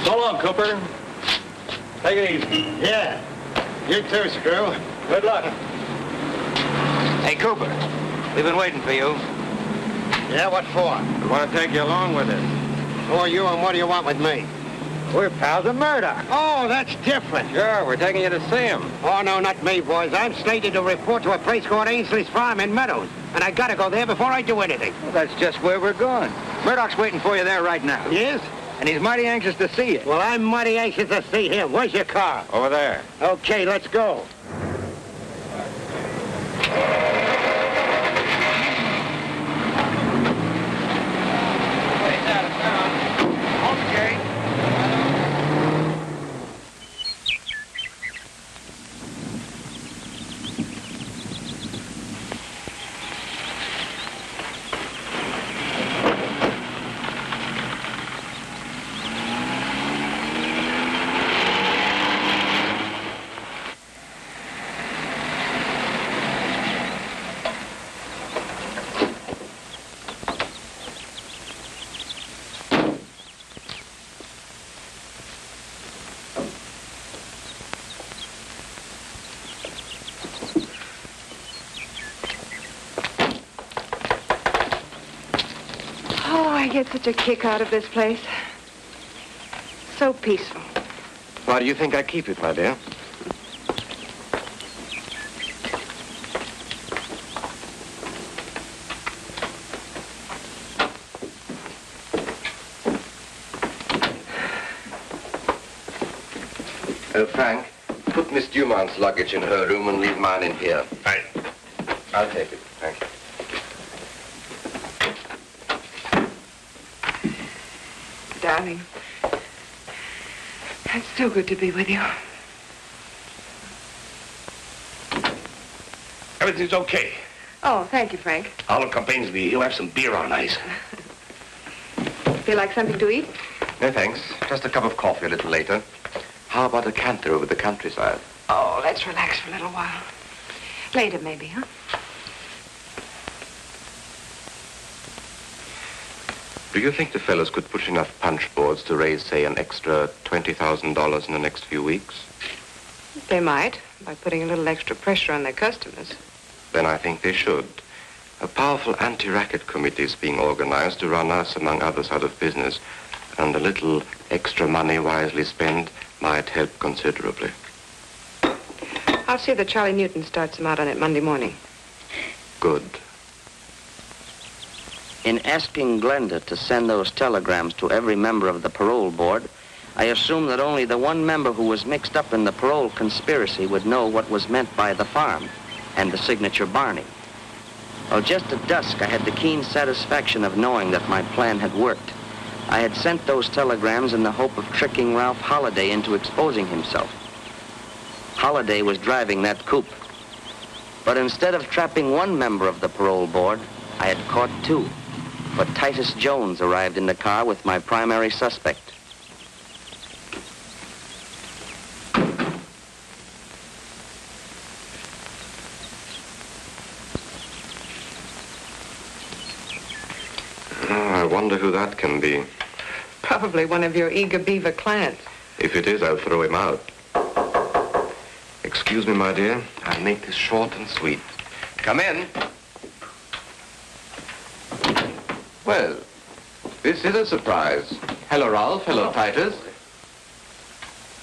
So long, Cooper. Take it easy. Yeah. You too, Screw. Good luck. Hey, Cooper, we've been waiting for you. Yeah, what for? We want to take you along with us. Who are you and what do you want with me? We're pals of Murdoch. Oh, that's different. Sure, we're taking you to see him. Oh, no, not me, boys. I'm slated to report to a place called Ainsley's Farm in Meadows. And I gotta go there before I do anything. Well, that's just where we're going. Murdoch's waiting for you there right now. He is? And he's mighty anxious to see you. Well, I'm mighty anxious to see him. Where's your car? Over there. Okay, let's go. get such a kick out of this place. So peaceful. Why do you think I keep it, my dear? Oh, Frank, put Miss Dumont's luggage in her room and leave mine in here. Right. I'll take it. Thank you. Darling, it's so good to be with you. Everything's okay. Oh, thank you, Frank. Olive complains me. He'll have some beer on ice. Feel like something to eat? No, thanks. Just a cup of coffee a little later. How about a canter over the countryside? Oh, let's relax for a little while. Later, maybe, huh? Do you think the fellows could push enough punch boards to raise, say, an extra $20,000 in the next few weeks? They might, by putting a little extra pressure on their customers. Then I think they should. A powerful anti-racket committee is being organized to run us, among others, out of business. And a little extra money wisely spent might help considerably. I'll see that Charlie Newton starts them out on it Monday morning. Good. In asking Glenda to send those telegrams to every member of the parole board, I assumed that only the one member who was mixed up in the parole conspiracy would know what was meant by the farm and the signature Barney. Well, just at dusk, I had the keen satisfaction of knowing that my plan had worked. I had sent those telegrams in the hope of tricking Ralph Holliday into exposing himself. Holliday was driving that coupe. But instead of trapping one member of the parole board, I had caught two. But Titus Jones arrived in the car with my primary suspect. I wonder who that can be. Probably one of your eager beaver clients. If it is, I'll throw him out. Excuse me, my dear. I'll make this short and sweet. Come in. Well, this is a surprise. Hello, Ralph. Hello, Titus.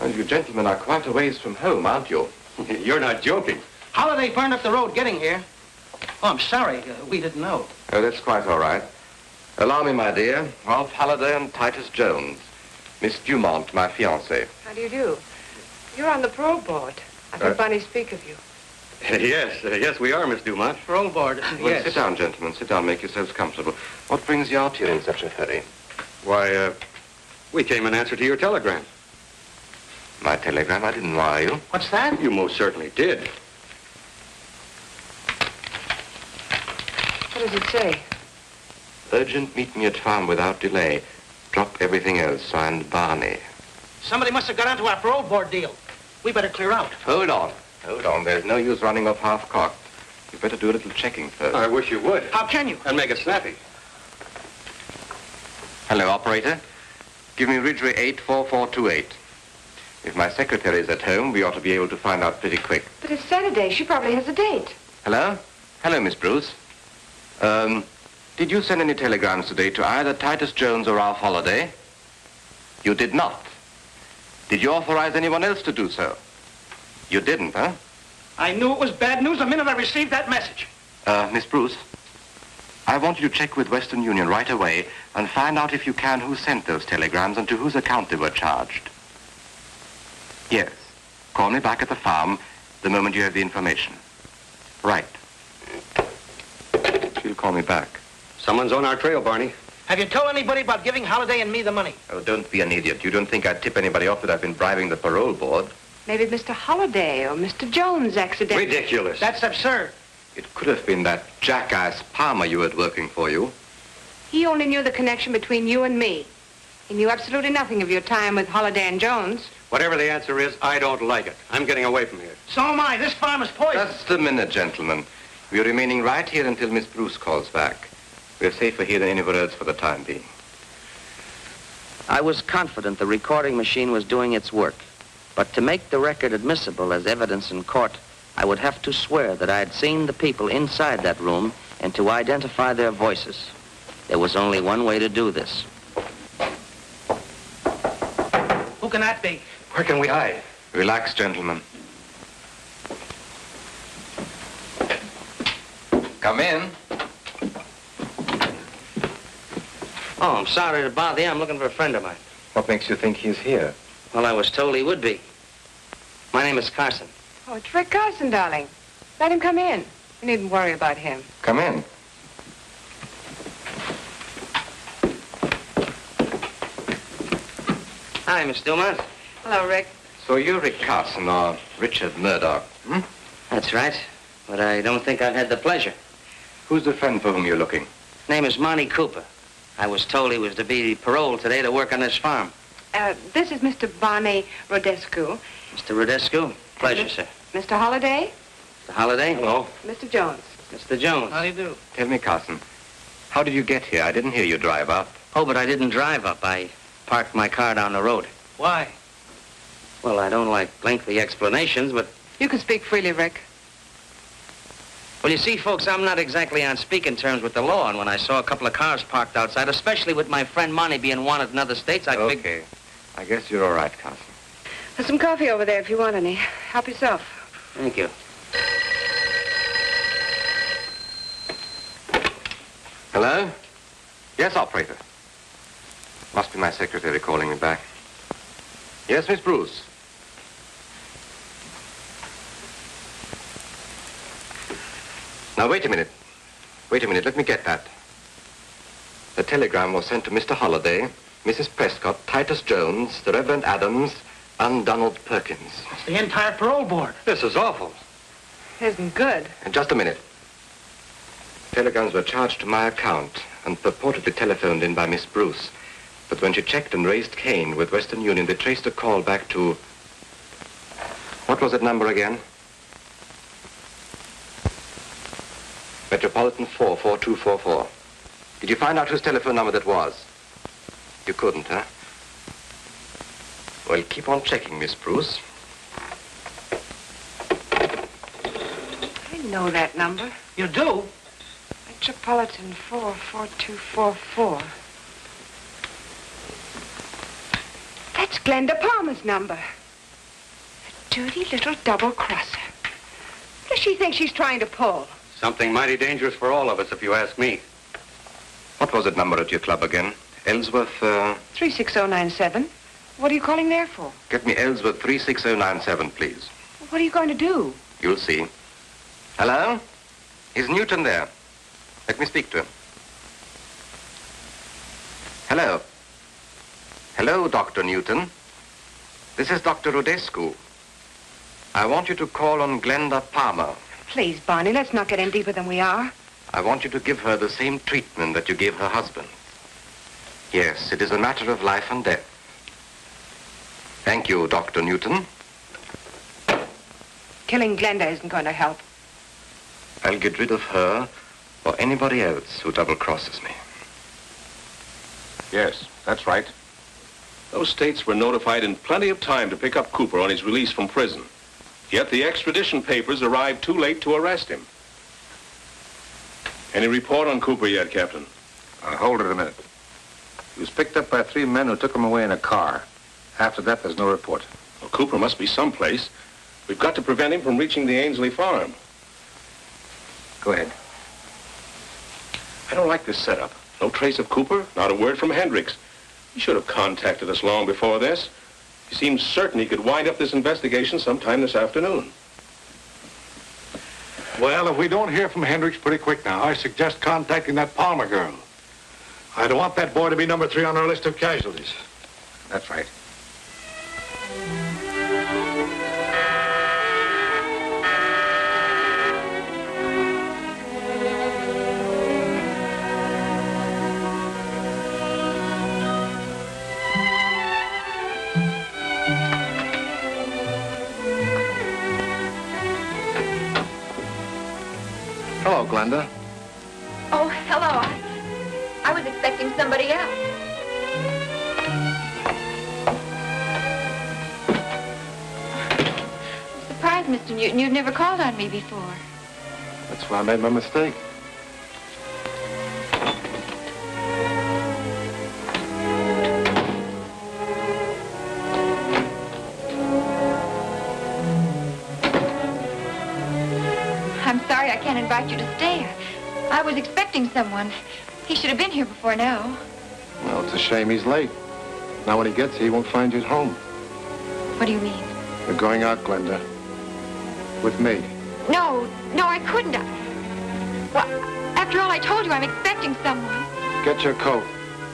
And you gentlemen are quite a ways from home, aren't you? You're not joking. Holiday burned up the road getting here. Oh, I'm sorry. We didn't know. Oh, that's quite all right. Allow me, my dear. Ralph Holliday and Titus Jones. Miss Dumont, my fiancée. How do you do? You're on the parole board. I heard Barney speak of you. Yes, we are, Miss Dumont. Parole board, Well, yes. sit down, gentlemen. Sit down. Make yourselves comfortable. What brings you out here in such a hurry? Why, we came in answer to your telegram. My telegram? I didn't wire you. What's that? You most certainly did. What does it say? Urgent, meet me at farm without delay. Drop everything else. Signed, Barney. Somebody must have got onto our parole board deal. We better clear out. Hold on. There's no use running off half-cocked. You better do a little checking first. I wish you would. How can you? And make it snappy. Hello, operator. Give me Ridgeway 84428. If my secretary's at home, we ought to be able to find out pretty quick. But it's Saturday. She probably has a date. Hello? Hello, Miss Bruce. Did you send any telegrams today to either Titus Jones or Ralph Holliday? You did not. Did you authorize anyone else to do so? You didn't, huh? I knew it was bad news the minute I received that message. Miss Bruce, I want you to check with Western Union right away and find out if you can who sent those telegrams and to whose account they were charged. Yes. Call me back at the farm the moment you have the information. Right. She'll call me back. Someone's on our trail, Barney. Have you told anybody about giving Holiday and me the money? Oh, don't be an idiot. You don't think I'd tip anybody off that I've been bribing the parole board? Maybe Mr. Holliday or Mr. Jones accidentally. Ridiculous. That's absurd. It could have been that jackass Palmer you had working for you. He only knew the connection between you and me. He knew absolutely nothing of your time with Holliday and Jones. Whatever the answer is, I don't like it. I'm getting away from here. So am I. This farm is poison. Just a minute, gentlemen. We're remaining right here until Miss Bruce calls back. We're safer here than anywhere else for the time being. I was confident the recording machine was doing its work. But to make the record admissible as evidence in court, I would have to swear that I had seen the people inside that room and to identify their voices. There was only one way to do this. Who can that be? Where can we hide? Relax, gentlemen. Come in. Oh, I'm sorry to bother you. I'm looking for a friend of mine. What makes you think he's here? Well, I was told he would be. My name is Carson. Oh, it's Rick Carson, darling. Let him come in. You needn't worry about him. Come in. Hi, Miss Dumont. Hello, Rick. So you're Rick Carson, or Richard Murdoch, hmm? That's right. But I don't think I've had the pleasure. Who's the friend for whom you're looking? Name is Monty Cooper. I was told he was to be paroled today to work on this farm. This is Mr. Barney Rodescu. Mr. Rodescu, pleasure, sir. Mr. Holliday. Mr. Holliday? Hello. Mr. Jones. Mr. Jones. How do you do? Tell me, Carson, how did you get here? I didn't hear you drive up. Oh, but I didn't drive up. I parked my car down the road. Why? Well, I don't like lengthy explanations, but... You can speak freely, Rick. Well, you see, folks, I'm not exactly on speaking terms with the law, and when I saw a couple of cars parked outside, especially with my friend Monty being wanted in other states, I figured... Okay. I guess you're all right, Carson. There's some coffee over there if you want any. Help yourself. Thank you. Hello? Yes, operator. Must be my secretary calling me back. Yes, Miss Bruce. Now, wait a minute. Wait a minute. Let me get that. The telegram was sent to Mr. Holliday, Mrs. Prescott, Titus Jones, the Reverend Adams, and Donald Perkins. It's the entire parole board. This is awful. Isn't good. Just a minute. Telegrams were charged to my account and purportedly telephoned in by Miss Bruce. But when she checked and raised Cain with Western Union, they traced a call back to... What was that number again? Metropolitan 44244. Did you find out whose telephone number that was? You couldn't, huh? Well, keep on checking, Miss Bruce. I know that number. You do? Metropolitan 44244. That's Glenda Palmer's number. A dirty little double-crosser. What does she think she's trying to pull? Something mighty dangerous for all of us, if you ask me. What was that number at your club again? Ellsworth, 36097. What are you calling there for? Get me Ellsworth 36097, please. What are you going to do? You'll see. Hello? Is Newton there? Let me speak to him. Hello. Hello, Dr. Newton. This is Dr. Rodescu. I want you to call on Glenda Palmer. Please, Barney, let's not get in deeper than we are. I want you to give her the same treatment that you gave her husband. Yes, it is a matter of life and death. Thank you, Dr. Newton. Killing Glenda isn't going to help. I'll get rid of her or anybody else who double-crosses me. Yes, that's right. Those states were notified in plenty of time to pick up Cooper on his release from prison. Yet the extradition papers arrived too late to arrest him. Any report on Cooper yet, Captain? Hold it a minute. He was picked up by 3 men who took him away in a car. After that, there's no report. Well, Cooper must be someplace. We've got to prevent him from reaching the Ainsley farm. Go ahead. I don't like this setup. No trace of Cooper, not a word from Hendricks. He should have contacted us long before this. He seems certain he could wind up this investigation sometime this afternoon. Well, if we don't hear from Hendricks pretty quick now, I suggest contacting that Palmer girl. I don't want that boy to be number 3 on our list of casualties. That's right. Hello, Glenda. Oh, hello. I was expecting somebody else. I'm surprised, Mr. Newton. You've never called on me before. That's why I made my mistake. I'm sorry I can't invite you to stay. I was expecting someone. He should have been here before now. Well, it's a shame he's late. Now when he gets here, he won't find you at home. What do you mean? You're going out, Glenda. With me. No, I couldn't. Well, after all I told you, I'm expecting someone. Get your coat.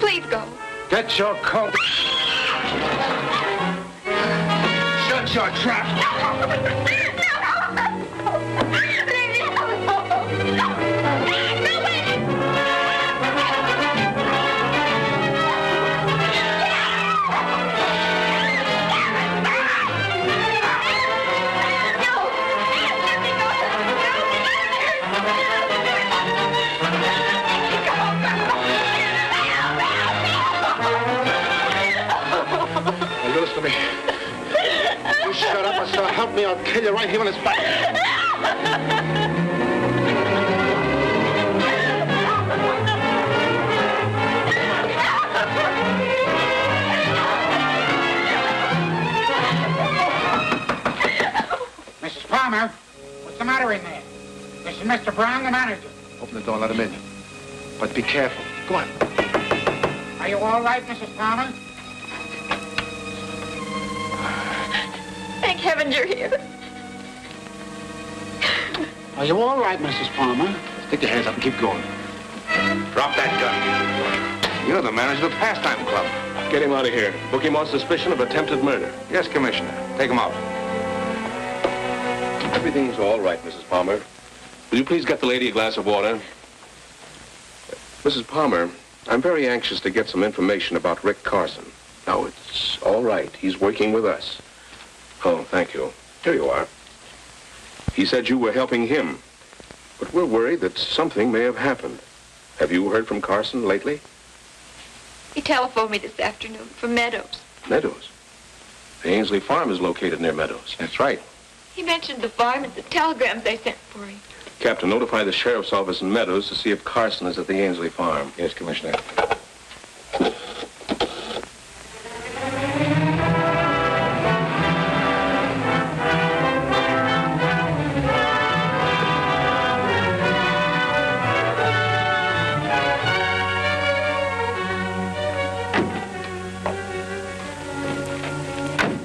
Please go. Get your coat. Shut your trap. To me. You shut up, or so help me, I'll kill you right here on his back. Mrs. Palmer, what's the matter in there? This is Mr. Brown, the manager. Open the door and let him in. But be careful. Go on. Are you all right, Mrs. Palmer? Thank heaven you're here. Are you all right, Mrs. Palmer? Stick your hands up and keep going. Drop that gun. You're the manager of the pastime club. Get him out of here. Book him on suspicion of attempted murder. Yes, Commissioner. Take him out. Everything's all right, Mrs. Palmer. Will you please get the lady a glass of water? Mrs. Palmer, I'm very anxious to get some information about Rick Carson. Now, it's all right. He's working with us. Oh, thank you. Here you are. He said you were helping him, but we're worried that something may have happened. Have you heard from Carson lately? He telephoned me this afternoon from Meadows. Meadows? The Ainsley Farm is located near Meadows. That's right. He mentioned the farm and the telegrams they sent for him. Captain, notify the sheriff's office in Meadows to see if Carson is at the Ainsley Farm. Yes, Commissioner.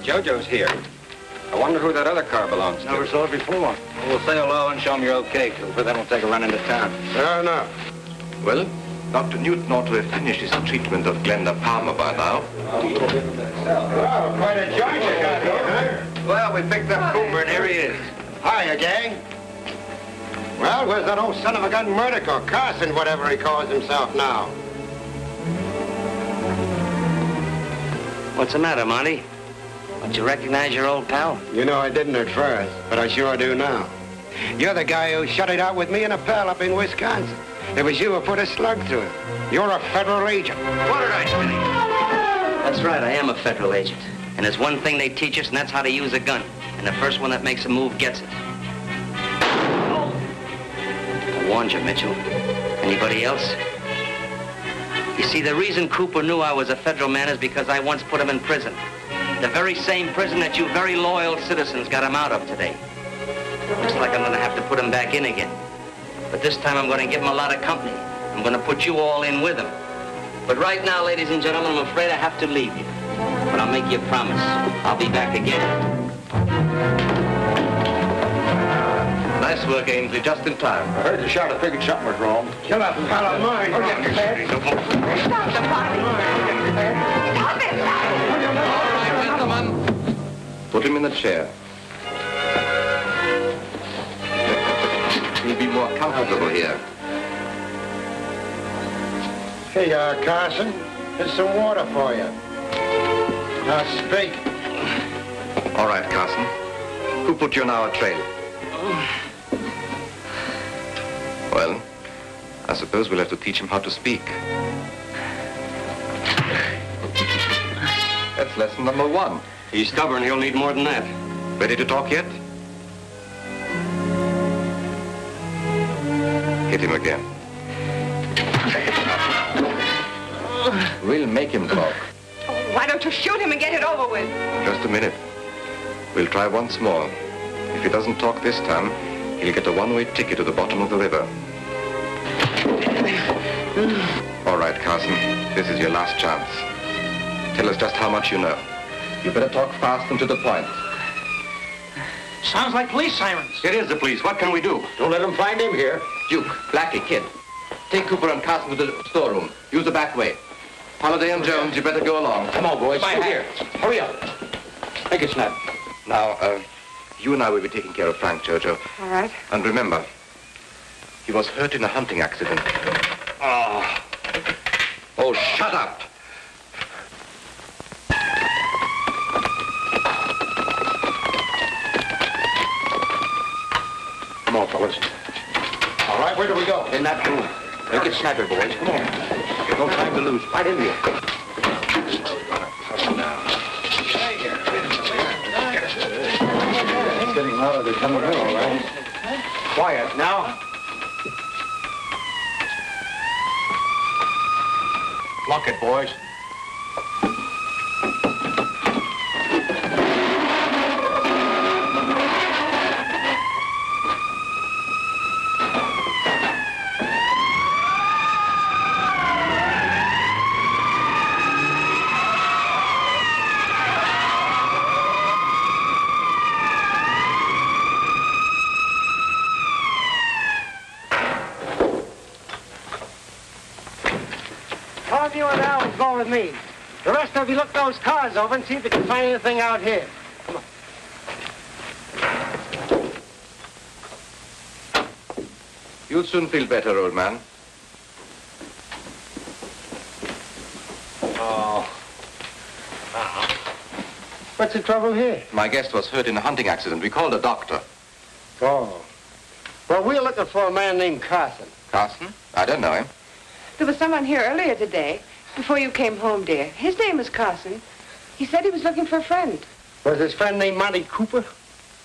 Jojo's here. I wonder who that other car belongs to. Never saw it before. Well, we'll say hello and show him you're okay, Cooper. Then we'll take a run into town. Fair enough. Well, Dr. Newton ought to have finished his treatment of Glenda Palmer by now. Oh, quite a joint you got here, huh? Well, we picked up Cooper, and here he is. Hiya, gang. Well, where's that old son of a gun Murdoch or Carson, whatever he calls himself now? What's the matter, Monty? Don't you recognize your old pal? You know, I didn't at first, but I sure do now. You're the guy who shut it out with me and a pal up in Wisconsin. It was you who put a slug through him. You're a federal agent. What did I say? That's right, I am a federal agent. And there's one thing they teach us, and that's how to use a gun. And the first one that makes a move gets it. I warned you, Mitchell. Anybody else? You see, the reason Cooper knew I was a federal man is because I once put him in prison. The very same prison that you very loyal citizens got him out of today. Looks like I'm going to have to put him back in again. But this time I'm going to give him a lot of company. I'm going to put you all in with him. But right now, ladies and gentlemen, I'm afraid I have to leave you. But I'll make you a promise. I'll be back again. Nice work, Ainsley, just in time. I heard the shot. I figured something was wrong. Shut up and pal of mine. Stop the Stop it! Put him in the chair. He'll be more comfortable here. Hey, Carson, here's some water for you. Now, speak. All right, Carson. Who put you on our trail? Well, I suppose we'll have to teach him how to speak. That's lesson number 1. He's stubborn. He'll need more than that. Ready to talk yet? Hit him again. We'll make him talk. Oh, why don't you shoot him and get it over with? Just a minute. We'll try once more. If he doesn't talk this time, he'll get a one-way ticket to the bottom of the river. All right, Carson. This is your last chance. Tell us just how much you know. You better talk fast and to the point. Sounds like police sirens. It is the police. What can we do? Don't let them find him here. Duke, Blackie, Kid. Take Cooper and Carson to the storeroom. Use the back way. Holliday and Jones, you better go along. Come on, boys. Through Here. Hurry up. Make it snap. Now, you and I will be taking care of Frank, Jojo. All right. And remember, he was hurt in a hunting accident. Oh, shut up. Come on, fellas. All right, where do we go? In that room. Make it snappy, boys. Come on. No time to lose. Right in here. It's getting louder. They're coming in, all right. Quiet. Now. Lock it, boys. All of you and Alan go with me. The rest of you look those cars over and see if you can find anything out here. Come on. You'll soon feel better, old man. Oh. What's the trouble here? My guest was hurt in a hunting accident. We called a doctor. Oh. Well, we're looking for a man named Carson. Carson? I don't know him. There was someone here earlier today, before you came home, dear. His name is Carson. He said he was looking for a friend. Was his friend named Monty Cooper?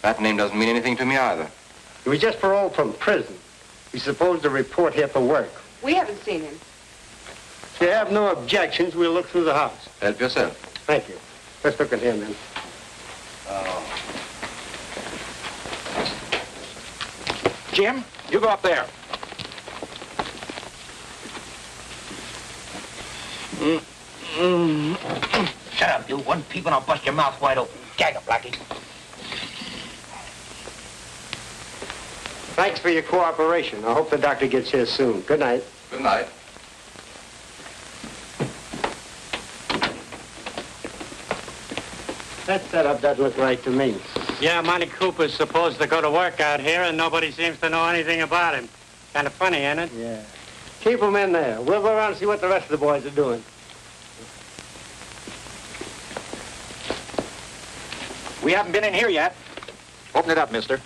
That name doesn't mean anything to me either. He was just paroled from prison. He's supposed to report here for work. We haven't seen him. If you have no objections, we'll look through the house. Help yourself. Thank you. Let's look at him, then. Jim, you go up there. Shut up, you. One peep and I'll bust your mouth wide open. Gag it, Blackie. Thanks for your cooperation. I hope the doctor gets here soon. Good night. Good night. That setup doesn't look right to me. Yeah, Monty Cooper's supposed to go to work out here, and nobody seems to know anything about him. Kind of funny, ain't it? Yeah. Keep him in there. We'll go around and see what the rest of the boys are doing. We haven't been in here yet. Open it up, mister.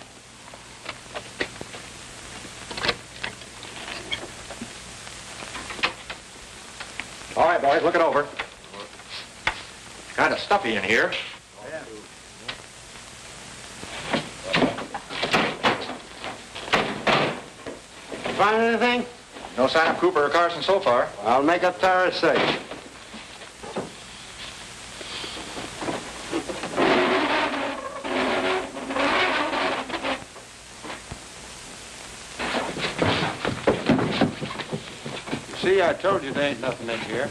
All right, boys, look it over. Kind of stuffy in here. Find anything? No sign of Cooper or Carson so far. I'll make a thorough search. See, I told you there ain't nothing in here.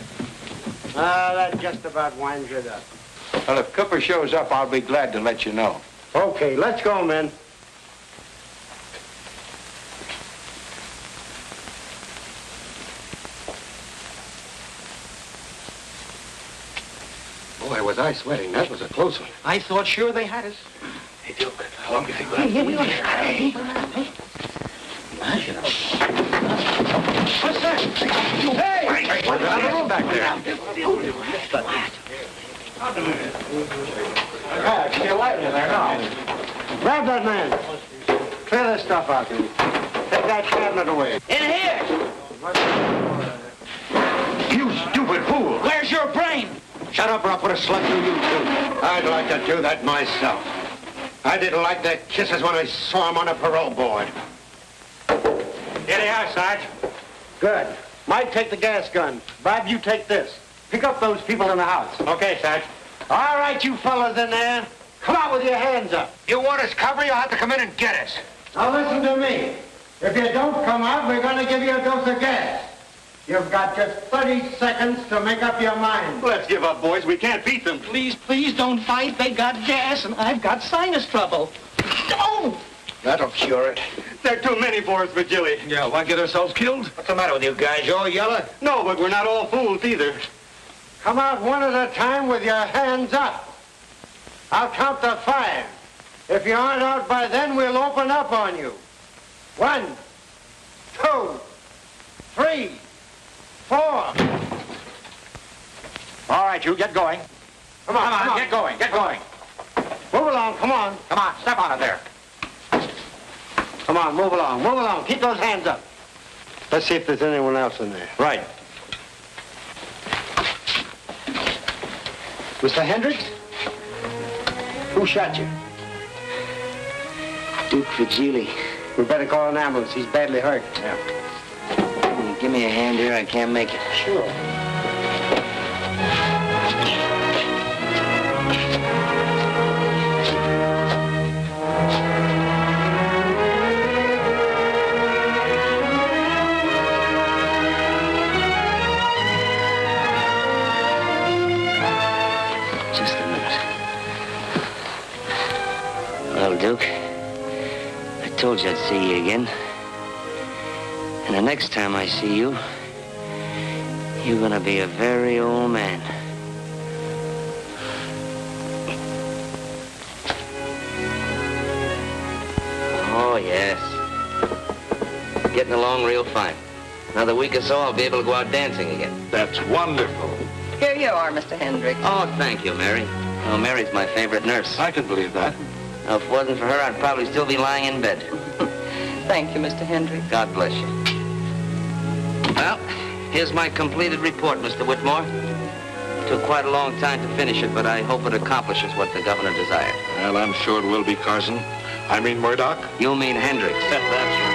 That just about winds it up. Well, if Cooper shows up, I'll be glad to let you know. Okay, let's go, men. Boy, was I sweating. That was a close one. I thought sure they had us. Hey, Duke, how long do you think we'll have? Here we are. Hey. What's that? Hey! What's that back there? Yeah, keep your light in there now. Grab that man. Clear this stuff out, dude. Take that cabinet away. In here! You stupid fool! Where's your brain? Shut up or I'll put a slug through you, too. I'd like to do that myself. I didn't like their kisses when I saw them on a parole board. Here they are, Sarge. Good. Mike, take the gas gun. Bob, you take this. Pick up those people in the house. Okay, Sarge. All right, you fellas in there. Come out with your hands up. You want us cover, you'll have to come in and get us. Now listen to me. If you don't come out, we're going to give you a dose of gas. You've got just 30 seconds to make up your mind. Let's give up, boys. We can't beat them. Please, please don't fight. They got gas, and I've got sinus trouble. Oh! That'll cure it. They're too many for us, Virgili. Yeah, why get ourselves killed? What's the matter with you guys? You all yellow? No, but we're not all fools either. Come out one at a time with your hands up. I'll count to 5. If you aren't out by then, we'll open up on you. 1, 2, 3, 4. All right, you get going. Come on, Come on, get going, get going. Move along, come on. Come on, step on it there. Come on, move along, move along. Keep those hands up. Let's see if there's anyone else in there. Right. Mr. Hendricks? Who shot you? Duke Vigili. We better call an ambulance. He's badly hurt. Yeah. Will you give me a hand here? I can't make it. Sure. Just a minute. Well, Duke, I told you I'd see you again. And the next time I see you, you're gonna be a very old man. Oh, yes. Getting along real fine. Another week or so, I'll be able to go out dancing again. That's wonderful. Here you are, Mr. Hendricks. Oh, thank you, Mary. Oh, Mary's my favorite nurse. I can believe that. Now, if it wasn't for her, I'd probably still be lying in bed. Thank you, Mr. Hendricks. God bless you. Well, here's my completed report, Mr. Whitmore. It took quite a long time to finish it, but I hope it accomplishes what the governor desired. Well, I'm sure it will be, Carson. I mean Murdoch. You mean Hendricks. That's right.